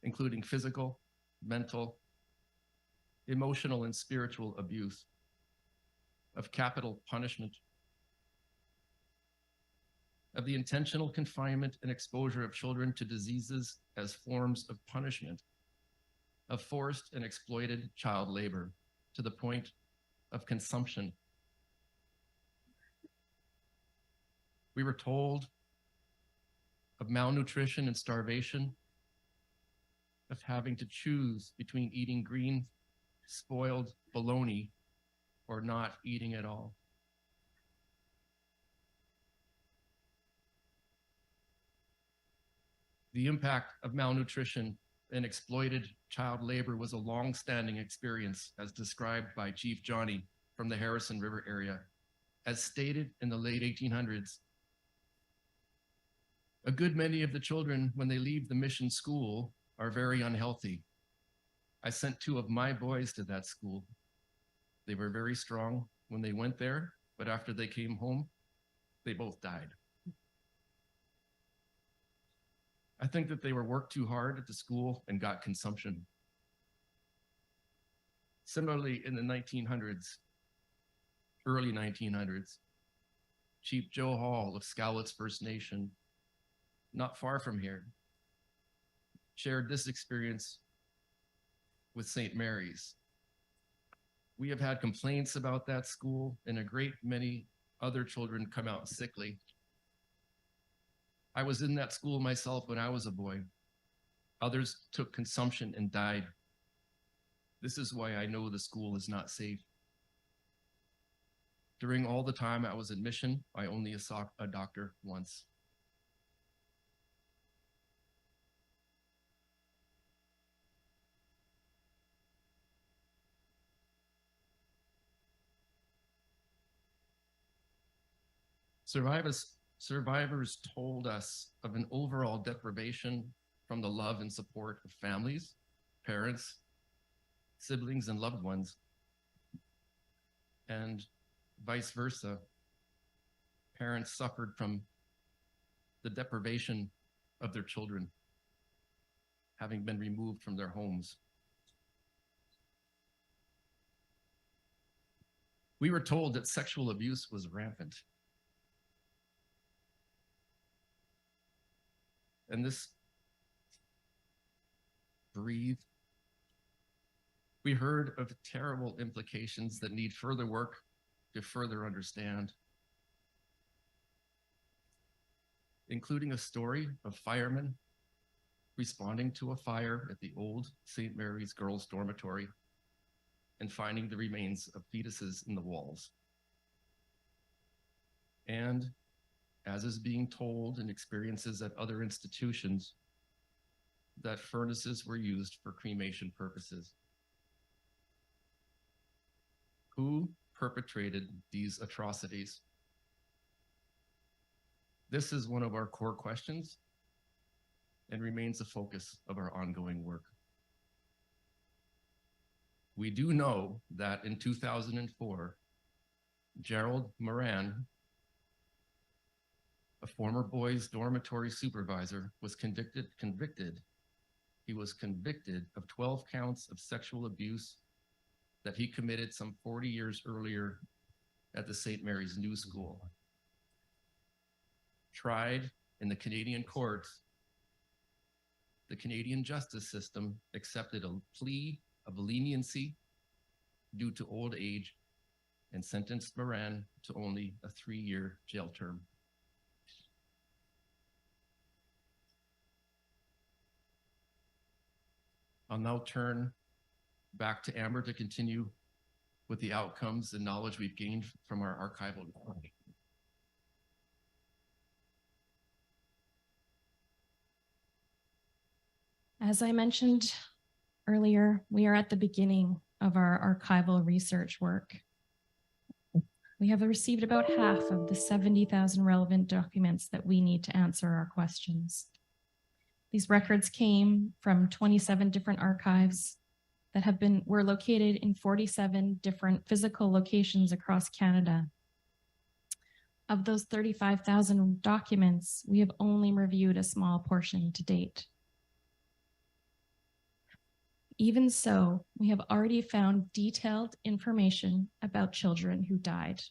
including physical, mental, emotional, and spiritual abuse, of capital punishment, of the intentional confinement and exposure of children to diseases as forms of punishment, of forced and exploited child labor to the point of consumption. We were told of malnutrition and starvation, of having to choose between eating green, spoiled bologna or not eating at all. The impact of malnutrition and exploited child labor was a long-standing experience, as described by Chief Johnny from the Harrison River area. As stated in the late 1800s, a good many of the children, when they leave the mission school, are very unhealthy. I sent 2 of my boys to that school. They were very strong when they went there, but after they came home, they both died. I think that they were worked too hard at the school and got consumption. Similarly, in the 1900s, early 1900s, Chief Joe Hall of Scowlitz First Nation, not far from here, shared this experience with St. Mary's. We have had complaints about that school, and a great many other children come out sickly. I was in that school myself when I was a boy. Others took consumption and died. This is why I know the school is not safe. During all the time I was in mission, I only saw a doctor once. Survivors told us of an overall deprivation from the love and support of families, parents, siblings, and loved ones, and vice versa. Parents suffered from the deprivation of their children, having been removed from their homes. We were told that sexual abuse was rampant. And this breathe We heard of terrible implications that need further work to further understand, including a story of firemen responding to a fire at the old St. Mary's Girls' Dormitory and finding the remains of fetuses in the walls. And as is being told in experiences at other institutions, that furnaces were used for cremation purposes. Who perpetrated these atrocities? This is one of our core questions and remains a focus of our ongoing work. We do know that in 2004, Gerald Moran, a former boys' dormitory supervisor, was convicted. He was convicted of 12 counts of sexual abuse that he committed some 40 years earlier at the St. Mary's New School. Tried in the Canadian courts, the Canadian justice system accepted a plea of leniency due to old age and sentenced Moran to only a 3-year jail term. I'll now turn back to Amber to continue with the outcomes and knowledge we've gained from our archival research. As I mentioned earlier, we are at the beginning of our archival research work. We have received about half of the 70,000 relevant documents that we need to answer our questions. These records came from 27 different archives that were located in 47 different physical locations across Canada. Of those 35,000 documents, we have only reviewed a small portion to date. Even so, we have already found detailed information about children who died.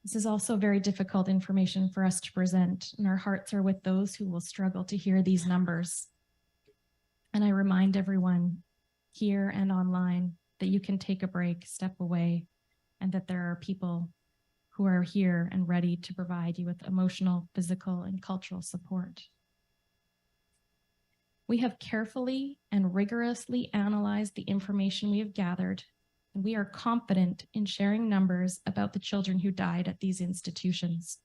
This is also very difficult information for us to present, and our hearts are with those who will struggle to hear these numbers. And I remind everyone here and online that you can take a break, step away, and that there are people who are here and ready to provide you with emotional, physical, and cultural support. We have carefully and rigorously analyzed the information we have gathered, and we are confident in sharing numbers about the children who died at these institutions.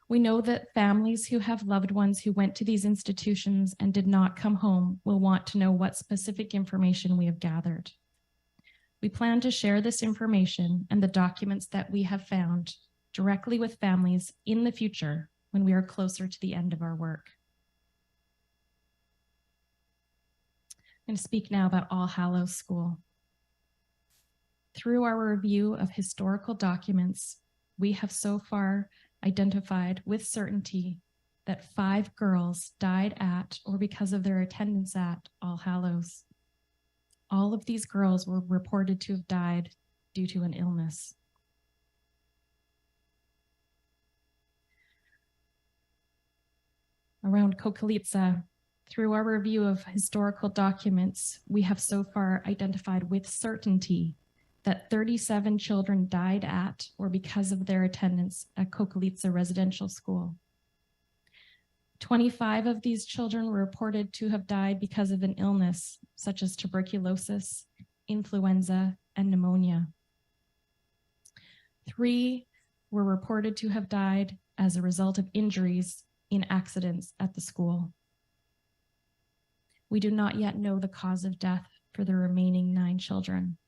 We know that families who have loved ones who went to these institutions and did not come home will want to know what specific information we have gathered. We plan to share this information and the documents that we have found directly with families in the future when we are closer to the end of our work. I'm going to speak now about All Hallows School. Through our review of historical documents, we have so far identified with certainty that 5 girls died at or because of their attendance at All Hallows. All of these girls were reported to have died due to an illness. Around Coqualeetza, through our review of historical documents, we have so far identified with certainty that 37 children died at or because of their attendance at Coqualeetza Residential School. 25 of these children were reported to have died because of an illness such as tuberculosis, influenza, and pneumonia. 3 were reported to have died as a result of injuries in accidents at the school. We do not yet know the cause of death for the remaining 9 children.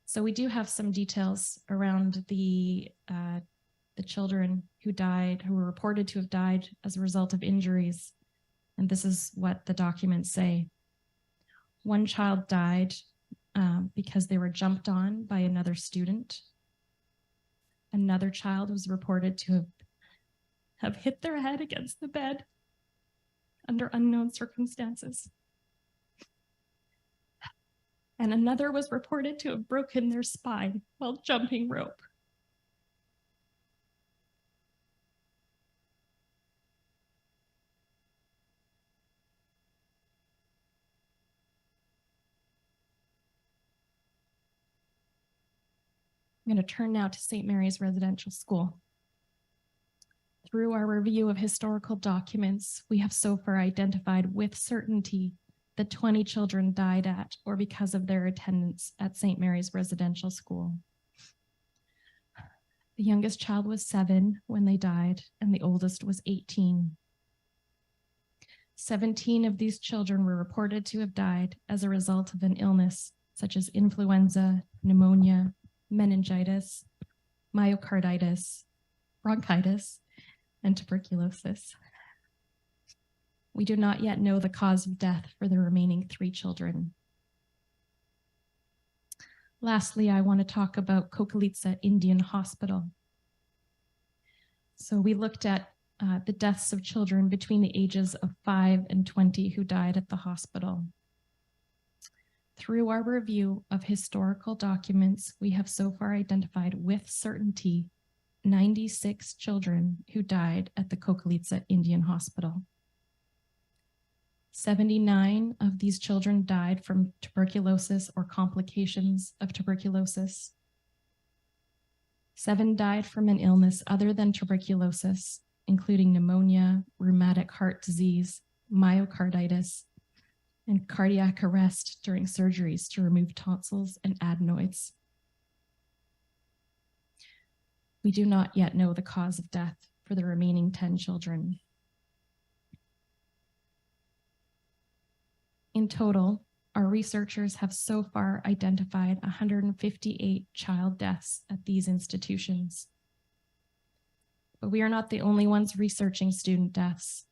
So we do have some details around the children who died, who were reported to have died as a result of injuries. And this is what the documents say. 1 child died because they were jumped on by another student. Another child was reported to have hit their head against the bed under unknown circumstances. And another was reported to have broken their spine while jumping rope. I'm going to turn now to St. Mary's Residential School. Through our review of historical documents, we have so far identified with certainty that 20 children died at or because of their attendance at St. Mary's Residential School. The youngest child was 7 when they died, and the oldest was 18. 17 of these children were reported to have died as a result of an illness such as influenza, pneumonia, meningitis, myocarditis, bronchitis, and tuberculosis. We do not yet know the cause of death for the remaining 3 children. Lastly, I want to talk about Coqualeetza Indian Hospital. So we looked at the deaths of children between the ages of 5 and 20 who died at the hospital. Through our review of historical documents, we have so far identified with certainty 96 children who died at the Coqualeetza Indian Hospital. 79 of these children died from tuberculosis or complications of tuberculosis. 7 died from an illness other than tuberculosis, including pneumonia, rheumatic heart disease, myocarditis, and cardiac arrest during surgeries to remove tonsils and adenoids. We do not yet know the cause of death for the remaining 10 children. In total, our researchers have so far identified 158 child deaths at these institutions. But we are not the only ones researching student deaths.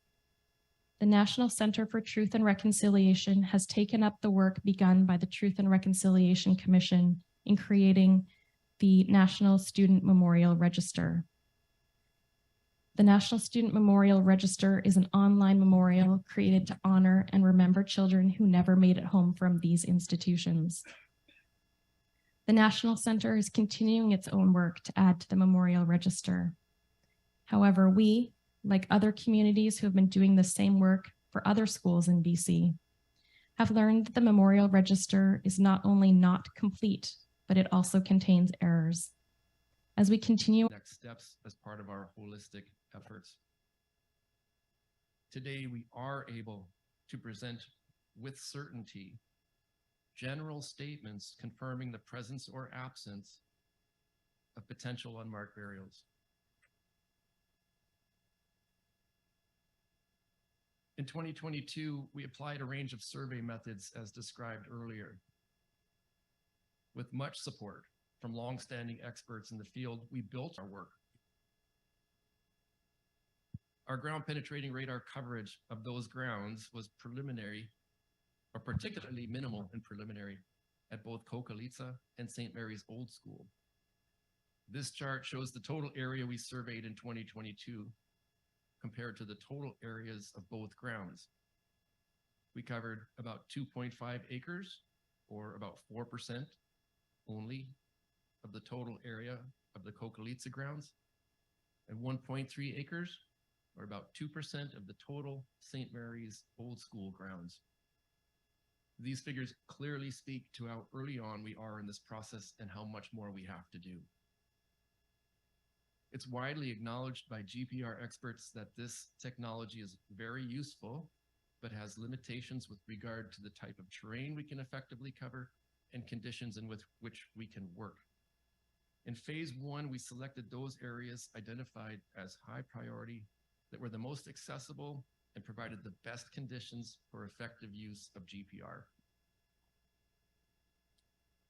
The National Center for Truth and Reconciliation has taken up the work begun by the Truth and Reconciliation Commission in creating the National Student Memorial Register. The National Student Memorial Register is an online memorial created to honor and remember children who never made it home from these institutions. The National Center is continuing its own work to add to the Memorial Register. However, we, like other communities who have been doing the same work for other schools in BC, have learned that the Memorial Register is not only not complete, but it also contains errors. As we continue next steps as part of our holistic efforts. Today, we are able to present with certainty general statements confirming the presence or absence of potential unmarked burials. In 2022, we applied a range of survey methods as described earlier. With much support from longstanding experts in the field, we built our work. Our ground penetrating radar coverage of those grounds was preliminary, or particularly minimal and preliminary, at both Coqualeetza and St. Mary's Old School. This chart shows the total area we surveyed in 2022 compared to the total areas of both grounds. We covered about 2.5 acres, or about 4% only of the total area of the Coqualeetza grounds, and 1.3 acres, or about 2% of the total St. Mary's Old School grounds. These figures clearly speak to how early on we are in this process and how much more we have to do. It's widely acknowledged by GPR experts that this technology is very useful, but has limitations with regard to the type of terrain we can effectively cover and conditions in which we can work. In phase 1, we selected those areas identified as high priority that were the most accessible and provided the best conditions for effective use of GPR.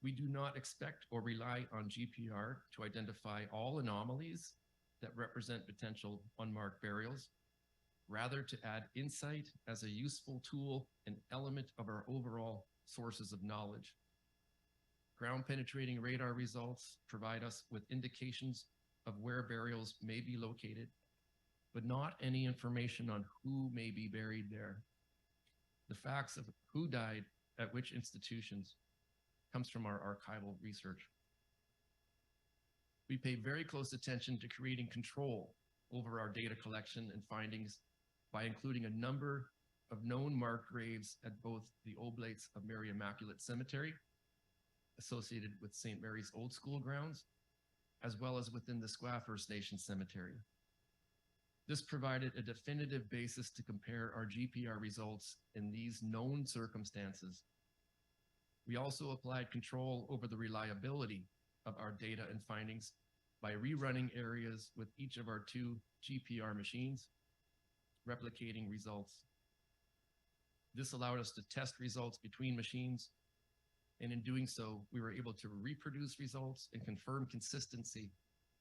We do not expect or rely on GPR to identify all anomalies that represent potential unmarked burials, rather to add insight as a useful tool and element of our overall sources of knowledge. Ground penetrating radar results provide us with indications of where burials may be located, but not any information on who may be buried there. The facts of who died at which institutions comes from our archival research. We pay very close attention to creating control over our data collection and findings by including a number of known marked graves at both the Oblates of Mary Immaculate Cemetery, associated with St. Mary's Old School grounds, as well as within the Squaw First Nation Cemetery. This provided a definitive basis to compare our GPR results in these known circumstances. We also applied control over the reliability of our data and findings by rerunning areas with each of our 2 GPR machines, replicating results. This allowed us to test results between machines, and in doing so, we were able to reproduce results and confirm consistency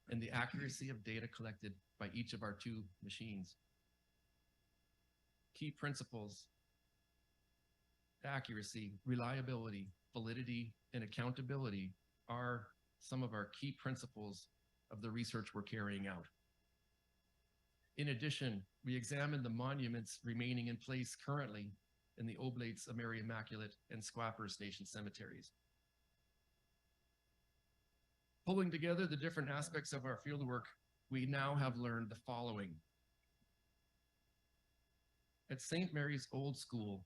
and the accuracy of data collected by each of our 2 machines. Key principles: accuracy, reliability, validity, and accountability are some of our key principles of the research we're carrying out. In addition, we examined the monuments remaining in place currently in the Oblates of Mary Immaculate and Squaw First Nation cemeteries. Pulling together the different aspects of our fieldwork, we now have learned the following. At St. Mary's Old School,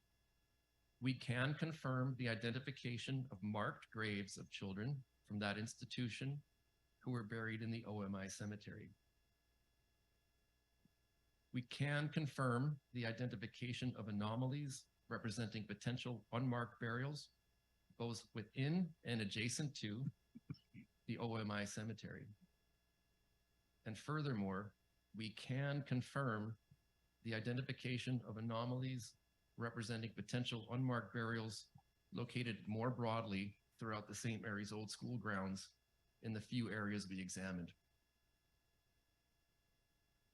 we can confirm the identification of marked graves of children from that institution who were buried in the OMI cemetery. We can confirm the identification of anomalies representing potential unmarked burials, both within and adjacent to the OMI cemetery. And furthermore, we can confirm the identification of anomalies representing potential unmarked burials located more broadly throughout the St. Mary's Old School grounds in the few areas we examined.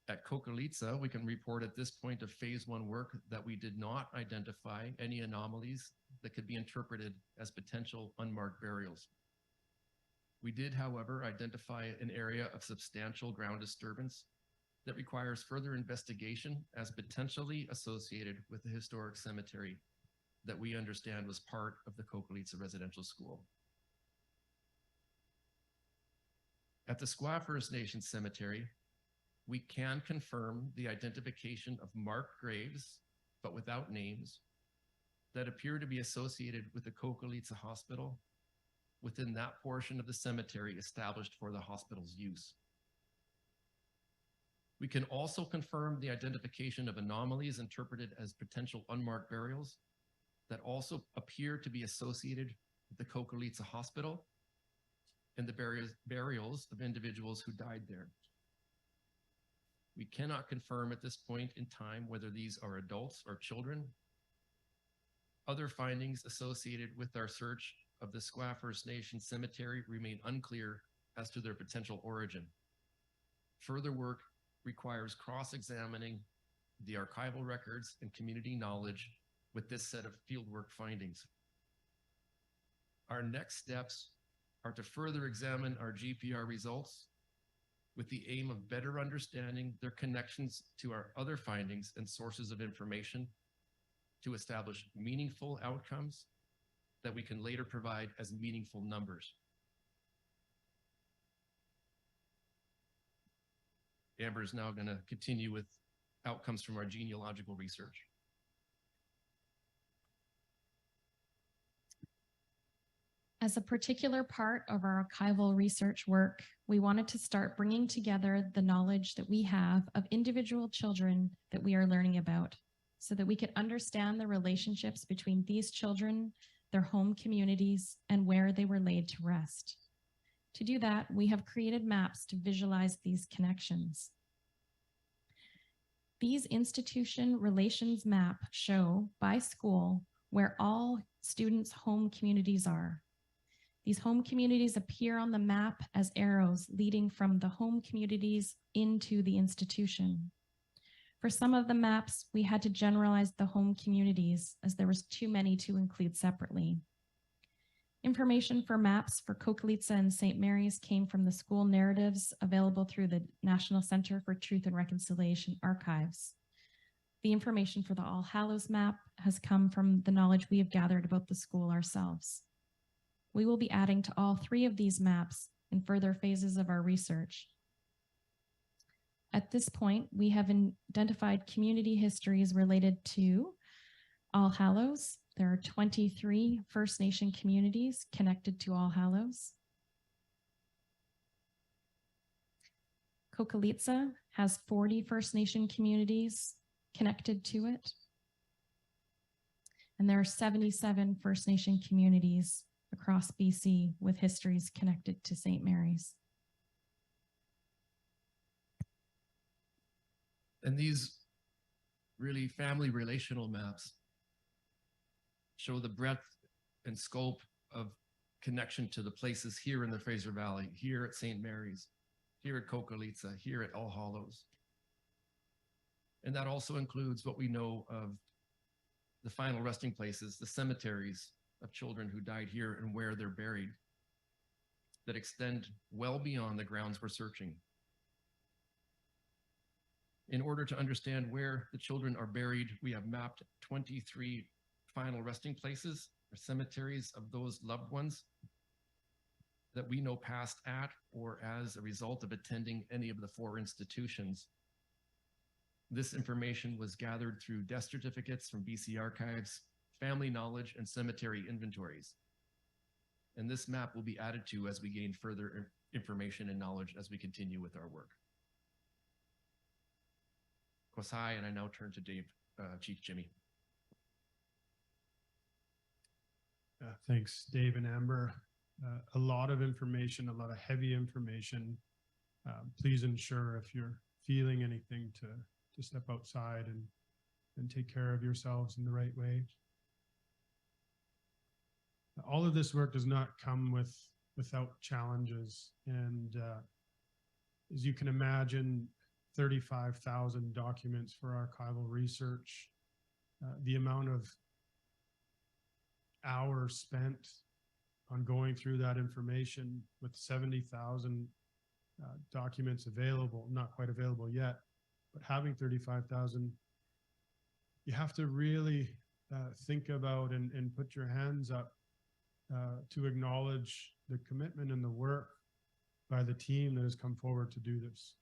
At Coqualeetza, we can report at this point of phase 1 work that we did not identify any anomalies that could be interpreted as potential unmarked burials. We did, however, identify an area of substantial ground disturbance that requires further investigation as potentially associated with the historic cemetery that we understand was part of the Coqualeetza Residential School. At the Squaw First Nation Cemetery, we can confirm the identification of marked graves, but without names, that appear to be associated with the Coqualeetza Hospital within that portion of the cemetery established for the hospital's use. We can also confirm the identification of anomalies interpreted as potential unmarked burials that also appear to be associated with the Coqualeetza Hospital and the burials of individuals who died there. We cannot confirm at this point in time whether these are adults or children. Other findings associated with our search of the Squaw First Nation Cemetery remain unclear as to their potential origin. Further work requires cross-examining the archival records and community knowledge with this set of fieldwork findings. Our next steps are to further examine our GPR results with the aim of better understanding their connections to our other findings and sources of information to establish meaningful outcomes that we can later provide as meaningful numbers. Amber is now going to continue with outcomes from our genealogical research. As a particular part of our archival research work, we wanted to start bringing together the knowledge that we have of individual children that we are learning about so that we could understand the relationships between these children, their home communities, and where they were laid to rest. To do that, we have created maps to visualize these connections. These institution relations map show by school where all students' home communities are. These home communities appear on the map as arrows leading from the home communities into the institution. For some of the maps, we had to generalize the home communities as there was too many to include separately. Information for maps for Coqualeetza and St. Mary's came from the school narratives available through the National Center for Truth and Reconciliation archives. The information for the All Hallows map has come from the knowledge we have gathered about the school ourselves. We will be adding to all 3 of these maps in further phases of our research. At this point, we have identified community histories related to All Hallows. There are 23 First Nation communities connected to All Hallows. Coqualeetza has 40 First Nation communities connected to it. And there are 77 First Nation communities across BC with histories connected to St. Mary's. And these really family relational maps show the breadth and scope of connection to the places here in the Fraser Valley, here at St. Mary's, here at Coqualeetza, here at All Hallows. And that also includes what we know of the final resting places, the cemeteries of children who died here and where they're buried, that extend well beyond the grounds we're searching. In order to understand where the children are buried, we have mapped 23 final resting places or cemeteries of those loved ones that we know passed at or as a result of attending any of the 4 institutions. This information was gathered through death certificates from BC Archives, family knowledge, and cemetery inventories. And this map will be added to as we gain further information and knowledge as we continue with our work. Kwasai, and I now turn to Chief Jimmy. Thanks, Dave and Amber. A lot of information, a lot of heavy information. Please ensure if you're feeling anything to step outside and take care of yourselves in the right way. All of this work does not come without challenges. And as you can imagine, 35,000 documents for archival research, the amount of hours spent on going through that information with 70,000 documents available, not quite available yet, but having 35,000, you have to really think about and put your hands up to acknowledge the commitment and the work by the team that has come forward to do this.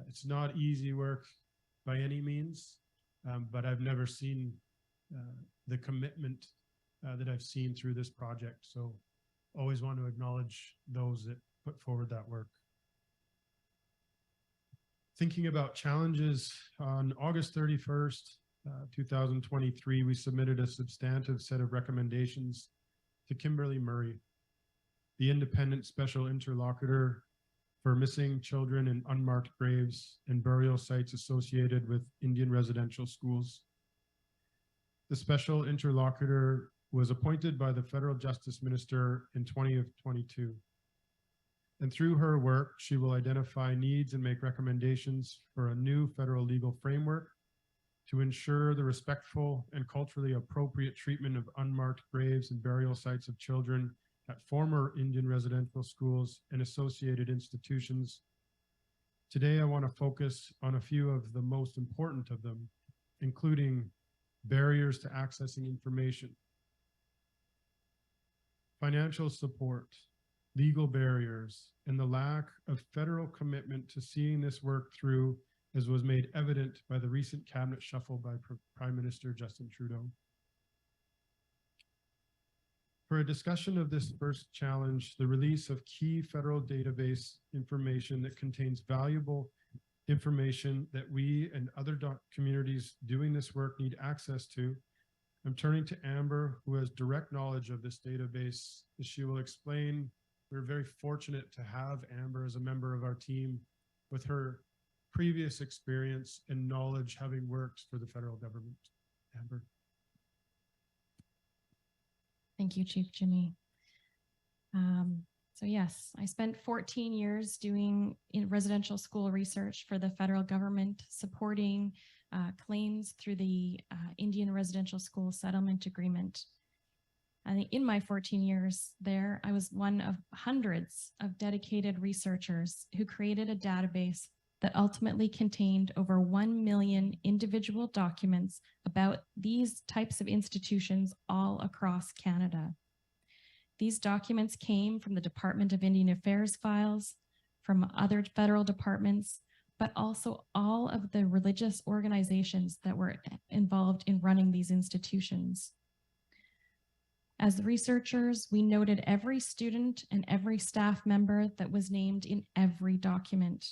It's not easy work by any means, but I've never seen the commitment that I've seen through this project. So always want to acknowledge those that put forward that work. Thinking about challenges, on August 31st, 2023, we submitted a substantive set of recommendations to Kimberly Murray, the independent special interlocutor for missing children in unmarked graves and burial sites associated with Indian residential schools. The special interlocutor was appointed by the Federal Justice Minister in 2022. And through her work, she will identify needs and make recommendations for a new federal legal framework to ensure the respectful and culturally appropriate treatment of unmarked graves and burial sites of children at former Indian residential schools and associated institutions. Today, I want to focus on a few of the most important of them, including barriers to accessing information, financial support, legal barriers, and the lack of federal commitment to seeing this work through, as was made evident by the recent cabinet shuffle by Prime Minister Justin Trudeau. For a discussion of this first challenge, the release of key federal database information that contains valuable information that we and other communities doing this work need access to, I'm turning to Amber, who has direct knowledge of this database, as she will explain. We're very fortunate to have Amber as a member of our team with her previous experience and knowledge having worked for the federal government. Amber. Thank you, Chief Jimmy. So yes, I spent 14 years doing residential school research for the federal government, supporting claims through the Indian Residential School Settlement Agreement. And in my 14 years there, I was one of hundreds of dedicated researchers who created a database that ultimately contained over 1 million individual documents about these types of institutions all across Canada. These documents came from the Department of Indian Affairs files, from other federal departments, but also all of the religious organizations that were involved in running these institutions. As researchers, we noted every student and every staff member that was named in every document.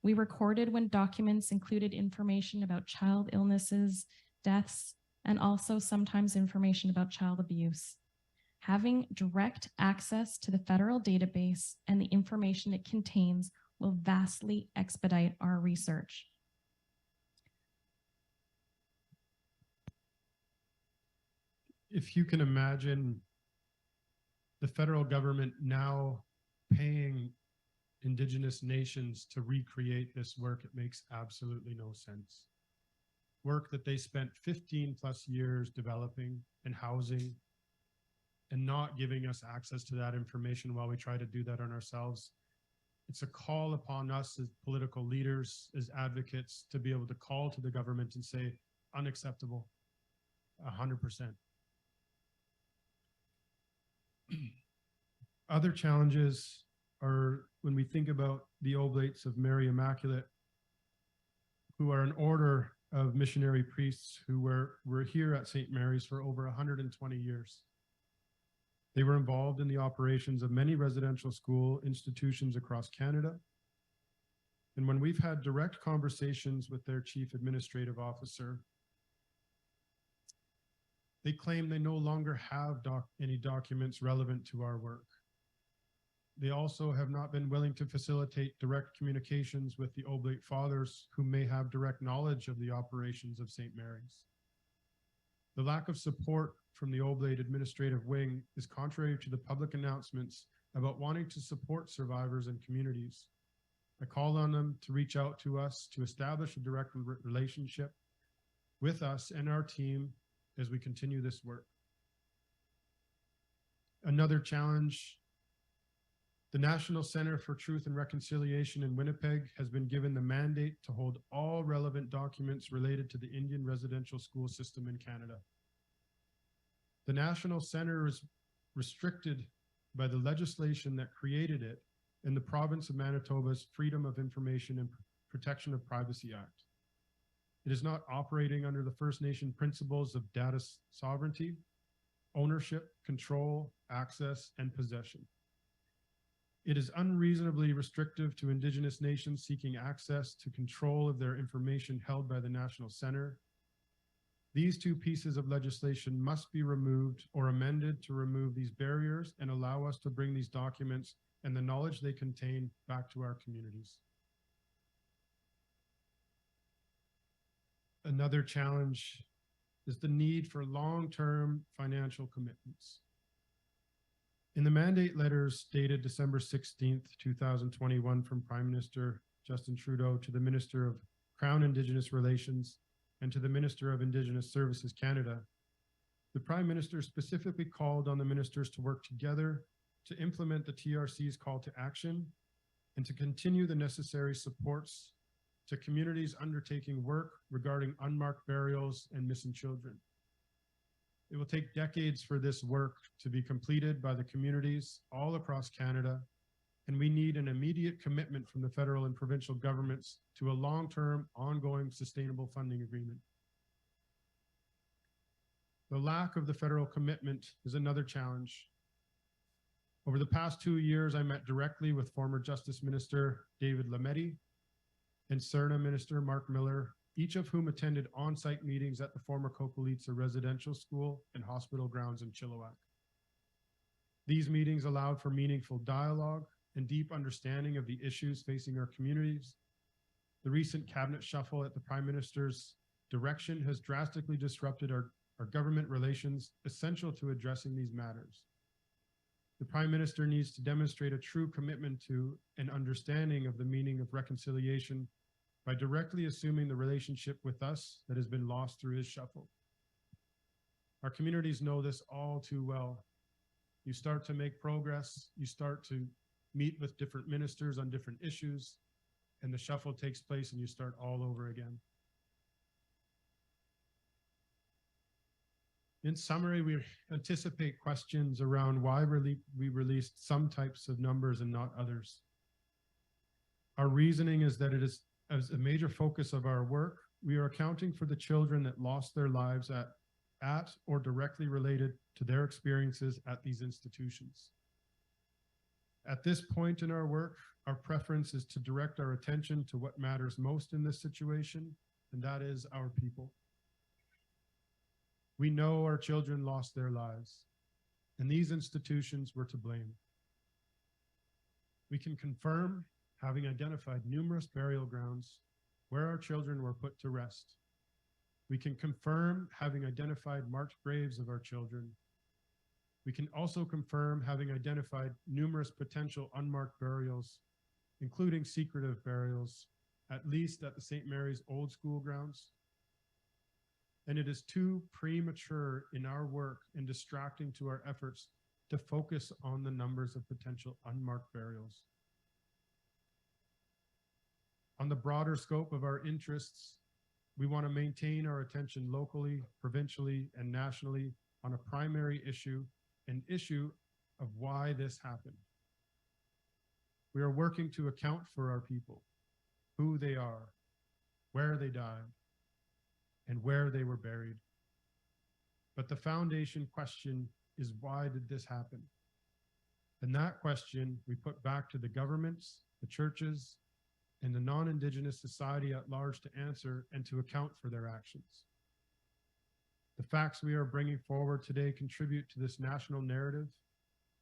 We recorded when documents included information about child illnesses, deaths, and also sometimes information about child abuse. Having direct access to the federal database and the information it contains will vastly expedite our research. If you can imagine the federal government now paying Indigenous nations to recreate this work, it makes absolutely no sense. Work that they spent 15 plus years developing and housing and not giving us access to that information while we try to do that on ourselves. It's a call upon us as political leaders, as advocates, to be able to call to the government and say, unacceptable, 100%. Other challenges are when we think about the Oblates of Mary Immaculate, who are an order of missionary priests who were here at St. Mary's for over 120 years. They were involved in the operations of many residential school institutions across Canada. And when we've had direct conversations with their chief administrative officer, they claim they no longer have any documents relevant to our work. They also have not been willing to facilitate direct communications with the Oblate Fathers who may have direct knowledge of the operations of St. Mary's. The lack of support from the Oblate administrative wing is contrary to the public announcements about wanting to support survivors and communities. I call on them to reach out to us to establish a direct relationship with us and our team as we continue this work. Another challenge, the National Center for Truth and Reconciliation in Winnipeg has been given the mandate to hold all relevant documents related to the Indian residential school system in Canada. The National Center is restricted by the legislation that created it in the province of Manitoba's Freedom of Information and Protection of Privacy Act. It is not operating under the First Nation principles of data sovereignty, ownership, control, access, and possession. It is unreasonably restrictive to Indigenous nations seeking access to control of their information held by the National Center. These two pieces of legislation must be removed or amended to remove these barriers and allow us to bring these documents and the knowledge they contain back to our communities. Another challenge is the need for long-term financial commitments. In the mandate letters dated December 16th, 2021 from Prime Minister Justin Trudeau to the Minister of Crown Indigenous Relations and to the Minister of Indigenous Services Canada, the Prime Minister specifically called on the ministers to work together to implement the TRC's call to action and to continue the necessary supports to communities undertaking work regarding unmarked burials and missing children. It will take decades for this work to be completed by the communities all across Canada, and we need an immediate commitment from the federal and provincial governments to a long-term, ongoing, sustainable funding agreement. The lack of the federal commitment is another challenge. Over the past 2 years, I met directly with former Justice Minister David Lametti and CERNA Minister Mark Miller, each of whom attended on-site meetings at the former Coqualeetza Residential School and hospital grounds in Chilliwack. These meetings allowed for meaningful dialogue and deep understanding of the issues facing our communities. The recent cabinet shuffle at the Prime Minister's direction has drastically disrupted our government relations essential to addressing these matters. The Prime Minister needs to demonstrate a true commitment to an understanding of the meaning of reconciliation by directly assuming the relationship with us that has been lost through his shuffle. Our communities know this all too well. You start to make progress, you start to meet with different ministers on different issues, and the shuffle takes place and you start all over again. In summary, we anticipate questions around why we released some types of numbers and not others. Our reasoning is that it is, as a major focus of our work, we are accounting for the children that lost their lives at or directly related to their experiences at these institutions. At this point in our work, our preference is to direct our attention to what matters most in this situation, and that is our people. We know our children lost their lives, and these institutions were to blame. We can confirm, having identified numerous burial grounds where our children were put to rest. We can confirm, having identified marked graves of our children. We can also confirm, having identified numerous potential unmarked burials, including secretive burials, at least at the St. Mary's Old School grounds. And it is too premature in our work and distracting to our efforts to focus on the numbers of potential unmarked burials. On the broader scope of our interests, we want to maintain our attention locally, provincially, and nationally on a primary issue, an issue of why this happened. We are working to account for our people, who they are, where they died, and where they were buried. But the foundation question is, why did this happen? And that question we put back to the governments, the churches, and the non-Indigenous society at large to answer and to account for their actions. The facts we are bringing forward today contribute to this national narrative,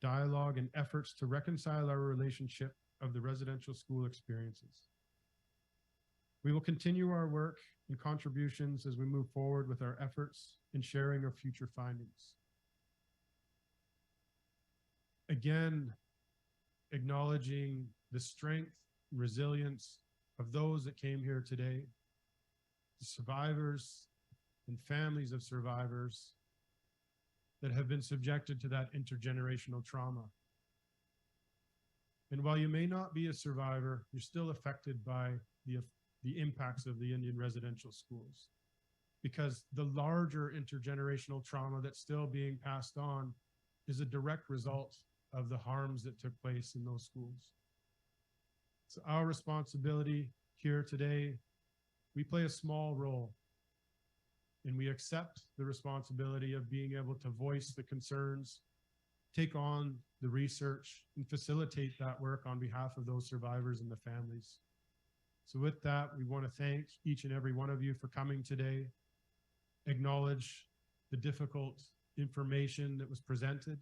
dialogue, and efforts to reconcile our relationship of the residential school experiences. We will continue our work and contributions as we move forward with our efforts in sharing our future findings. Again, acknowledging the strength and resilience of those that came here today, the survivors and families of survivors that have been subjected to that intergenerational trauma. And while you may not be a survivor, you're still affected by the impacts of the Indian residential schools, because the larger intergenerational trauma that's still being passed on is a direct result of the harms that took place in those schools. It's our responsibility here today. We play a small role, and we accept the responsibility of being able to voice the concerns, take on the research, and facilitate that work on behalf of those survivors and the families. So with that, we want to thank each and every one of you for coming today, acknowledge the difficult information that was presented,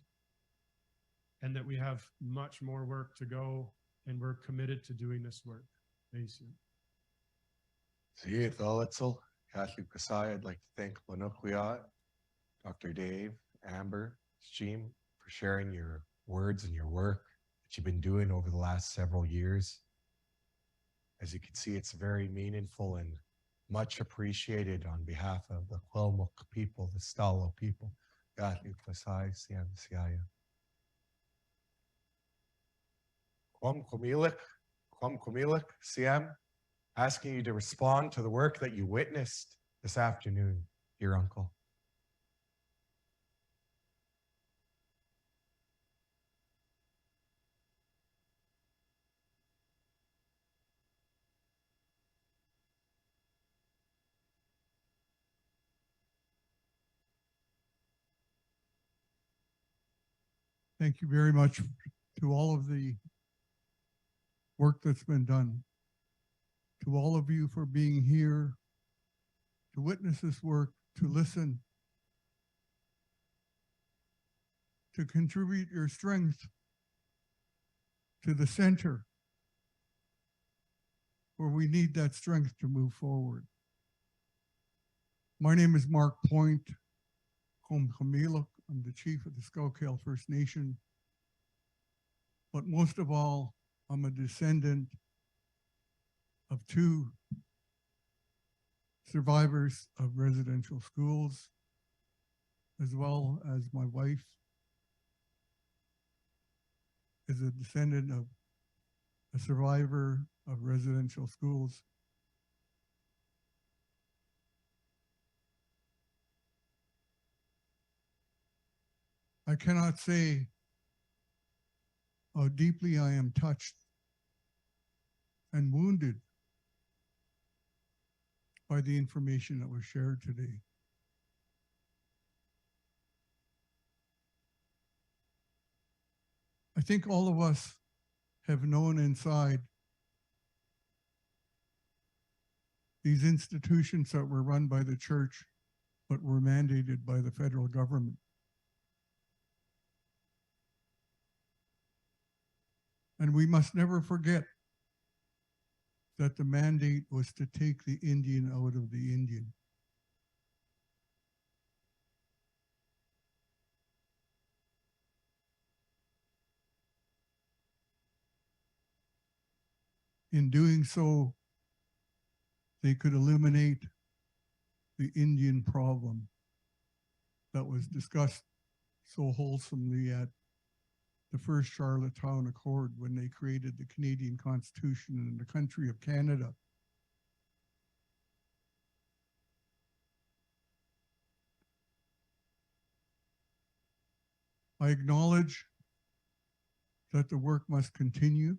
and that we have much more work to go, and we're committed to doing this work. Thank you. I'd like to thank Lenukwiyat, Dr. Dave, Amber, Jim, for sharing your words and your work that you've been doing over the last several years. As you can see, it's very meaningful and much appreciated on behalf of the Quilmuk people, the Stalo people. Coqualeetza, CM, asking you to respond to the work that you witnessed this afternoon, dear uncle. Thank you very much to all of the work that's been done, to all of you for being here, to witness this work, to listen, to contribute your strength to the center where we need that strength to move forward. My name is Mark Point, Coqualeetza. I'm the chief of the Coqualeetza First Nation. But most of all, I'm a descendant of two survivors of residential schools, as well as my wife is a descendant of a survivor of residential schools. I cannot say how deeply I am touched and wounded by the information that was shared today. I think all of us have known inside these institutions that were run by the church, but were mandated by the federal government. And we must never forget that the mandate was to take the Indian out of the Indian. In doing so, they could eliminate the Indian problem that was discussed so wholesomely at the first Charlottetown Accord when they created the Canadian Constitution and the country of Canada. I acknowledge that the work must continue.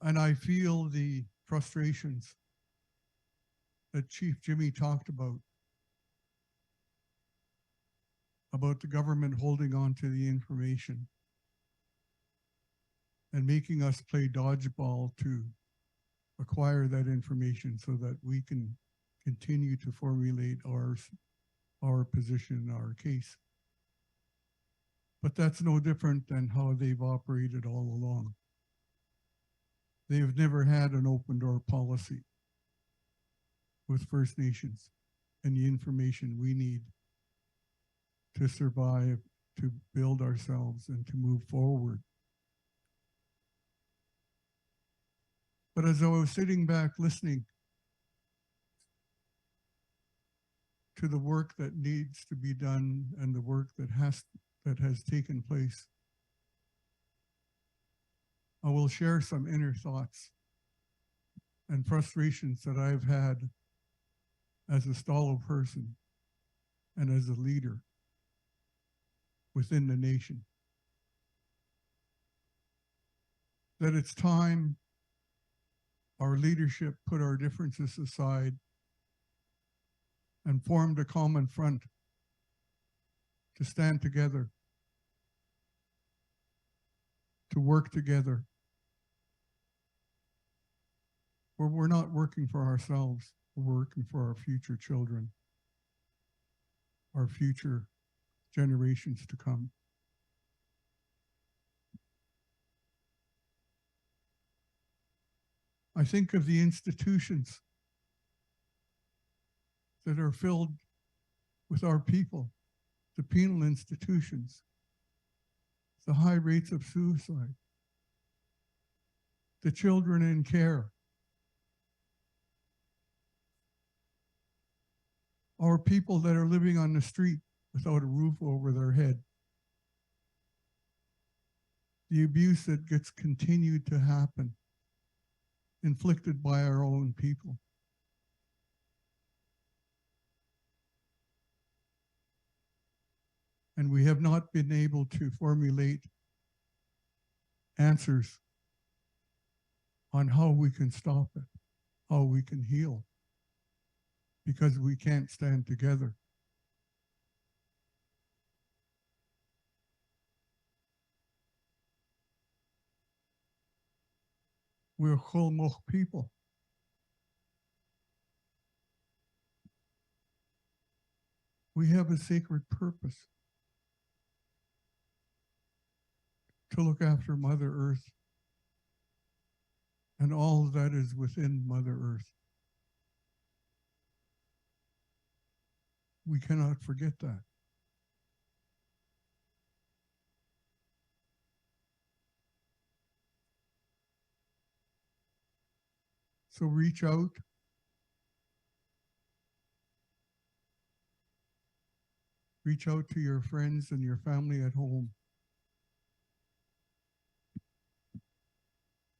And I feel the frustrations that Chief Jimmy talked about the government holding on to the information and making us play dodgeball to acquire that information so that we can continue to formulate our position, our case. But that's no different than how they've operated all along. They've never had an open door policy with First Nations and the information we need to survive, to build ourselves, and to move forward. But as I was sitting back listening to the work that needs to be done and the work that has taken place, I will share some inner thoughts and frustrations that I've had as a Stalo person and as a leader within the nation. That it's time our leadership put our differences aside and formed a common front to stand together, to work together, where we're not working for ourselves, we're working for our future children, our future generations to come. I think of the institutions that are filled with our people, the penal institutions, the high rates of suicide, the children in care, our people that are living on the street without a roof over their head, the abuse that gets continued to happen, inflicted by our own people. And we have not been able to formulate answers on how we can stop it, how we can heal, because we can't stand together. We're Cholmoch people. We have a sacred purpose to look after Mother Earth and all that is within Mother Earth. We cannot forget that. So reach out. Reach out to your friends and your family at home.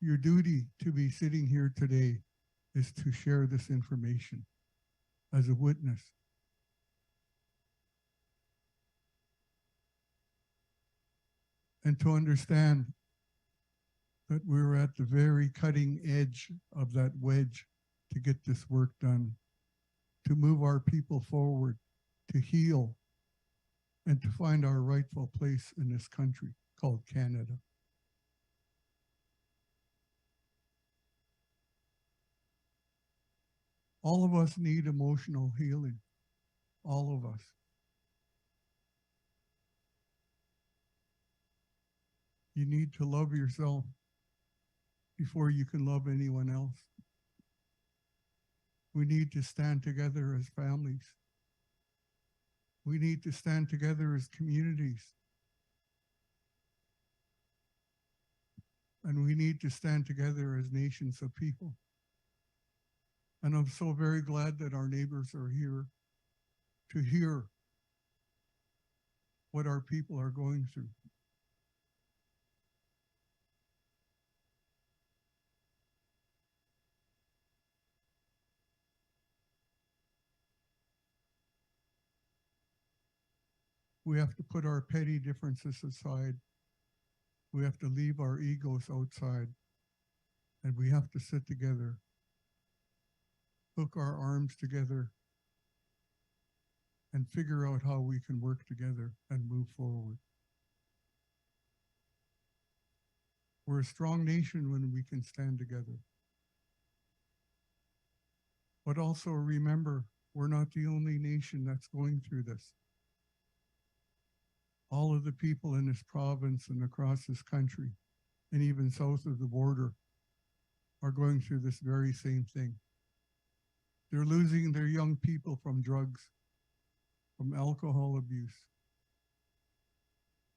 Your duty to be sitting here today is to share this information as a witness. And to understand that we're at the very cutting edge of that wedge to get this work done, to move our people forward, to heal, and to find our rightful place in this country called Canada. All of us need emotional healing. All of us. You need to love yourself before you can love anyone else. We need to stand together as families. We need to stand together as communities. And we need to stand together as nations of people. And I'm so very glad that our neighbors are here to hear what our people are going through. We have to put our petty differences aside. We have to leave our egos outside. And we have to sit together, hook our arms together, and figure out how we can work together and move forward. We're a strong nation when we can stand together. But also remember, we're not the only nation that's going through this. All of the people in this province and across this country, and even south of the border, are going through this very same thing. They're losing their young people from drugs, from alcohol abuse.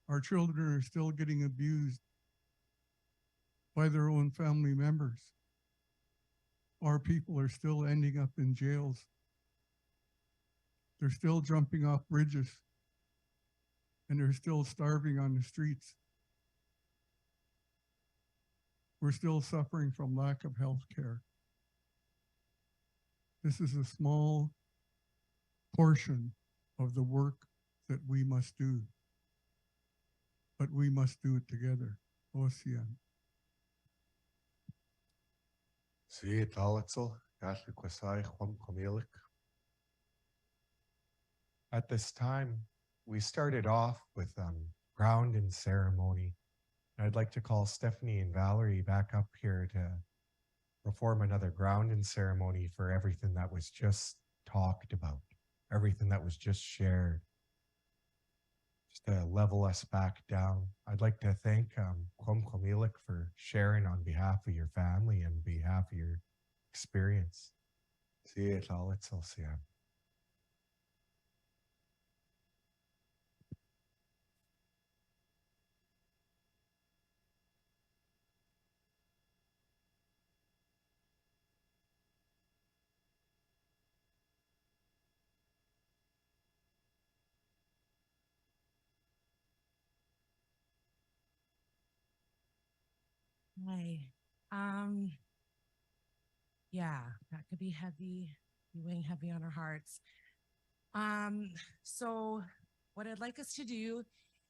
Our children are still getting abused by their own family members. Our people are still ending up in jails. They're still jumping off bridges, and they're still starving on the streets. We're still suffering from lack of health care. This is a small portion of the work that we must do, but we must do it together. Ocean. Sí, Talitzel, Catholic Wasai, Juan Coqualeetza. At this time, we started off with ground and ceremony. I'd like to call Stephanie and Valerie back up here to perform another ground and ceremony for everything that was just talked about, everything that was just shared, just to level us back down. I'd like to thank Coqualeetza for sharing on behalf of your family and behalf of your experience. See it all, it's all. Hi. Yeah, that could be heavy, be weighing heavy on our hearts. So what I'd like us to do,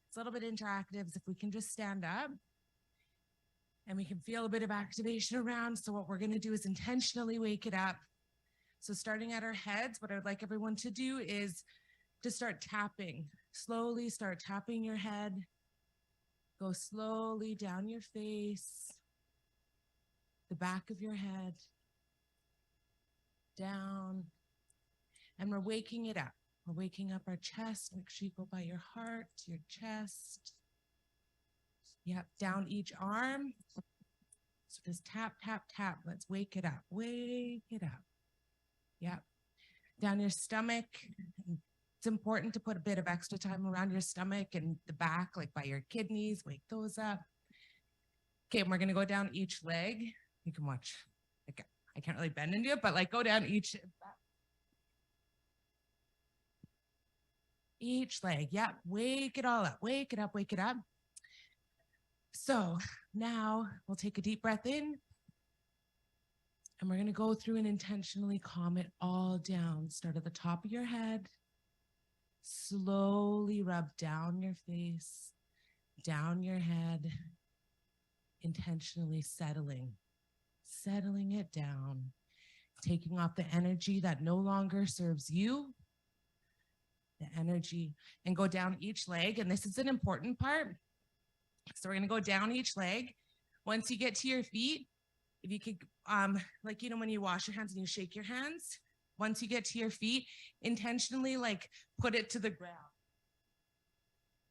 it's a little bit interactive, is if we can just stand up and we can feel a bit of activation around. So what we're going to do is intentionally wake it up. So starting at our heads, what I would like everyone to do is to start tapping. Slowly start tapping your head. Go slowly down your face, the back of your head, down. And we're waking it up. We're waking up our chest. Make sure you go by your heart, your chest. Yep, down each arm. So just tap, tap, tap. Let's wake it up. Wake it up. Yep. Down your stomach. It's important to put a bit of extra time around your stomach and the back, like by your kidneys. Wake those up. Okay, and we're going to go down each leg. You can watch. I can't really bend into it, but like go down each leg. Yep. Wake it all up. Wake it up. Wake it up. So now we'll take a deep breath in. And we're going to go through and intentionally calm it all down. Start at the top of your head. Slowly rub down your face, down your head. Intentionally settling it down. Taking off the energy that no longer serves you the energy, and go down each leg. And this is an important part. So we're gonna go down each leg. Once you get to your feet, if you could, like, you know, when you wash your hands and you shake your hands, once you get to your feet, intentionally like put it to the ground.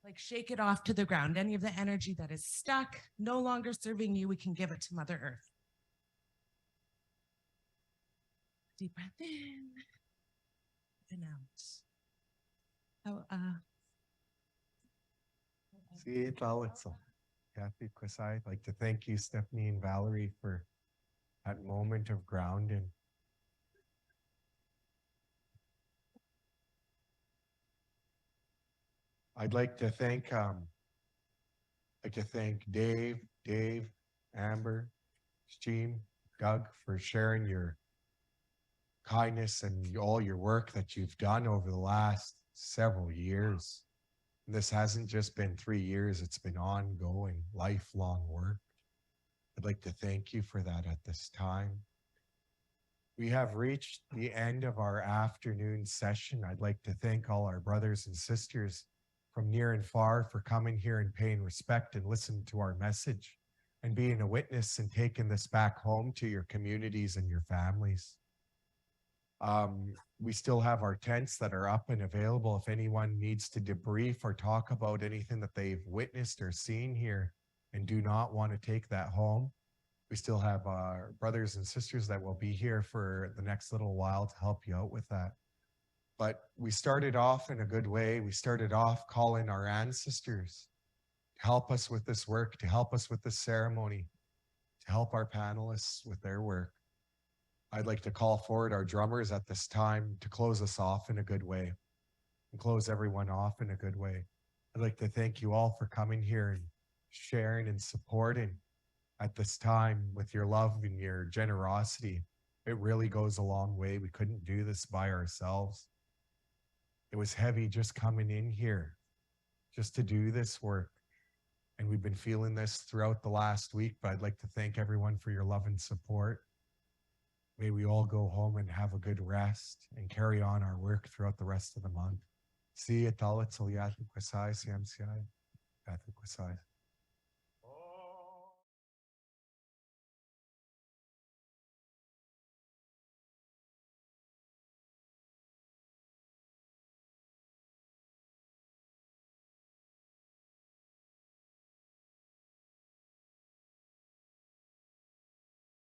Like shake it off to the ground. Any of the energy that is stuck, no longer serving you, we can give it to Mother Earth. Deep breath in and out. See, Kathy Kwasai. I'd like to thank you, Stephanie and Valerie, for that moment of grounding. I'd like to thank Dave, Amber, Steam, Doug for sharing your kindness and all your work that you've done over the last several years. This hasn't just been 3 years, it's been ongoing, lifelong work. I'd like to thank you for that at this time. We have reached the end of our afternoon session. I'd like to thank all our brothers and sisters from near and far for coming here and paying respect and listening to our message and being a witness and taking this back home to your communities and your families. We still have our tents that are up and available if anyone needs to debrief or talk about anything that they've witnessed or seen here and do not want to take that home. We still have our brothers and sisters that will be here for the next little while to help you out with that. But we started off in a good way. We started off calling our ancestors to help us with this work, to help us with this ceremony, to help our panelists with their work. I'd like to call forward our drummers at this time to close us off in a good way and close everyone off in a good way. I'd like to thank you all for coming here and sharing and supporting at this time with your love and your generosity. It really goes a long way. We couldn't do this by ourselves. It was heavy just coming in here, just to do this work. And we've been feeling this throughout the last week, but I'd like to thank everyone for your love and support. May we all go home and have a good rest and carry on our work throughout the rest of the month. See you, Talit Salyati Kwasai, CMCI, Kathy Kwasai.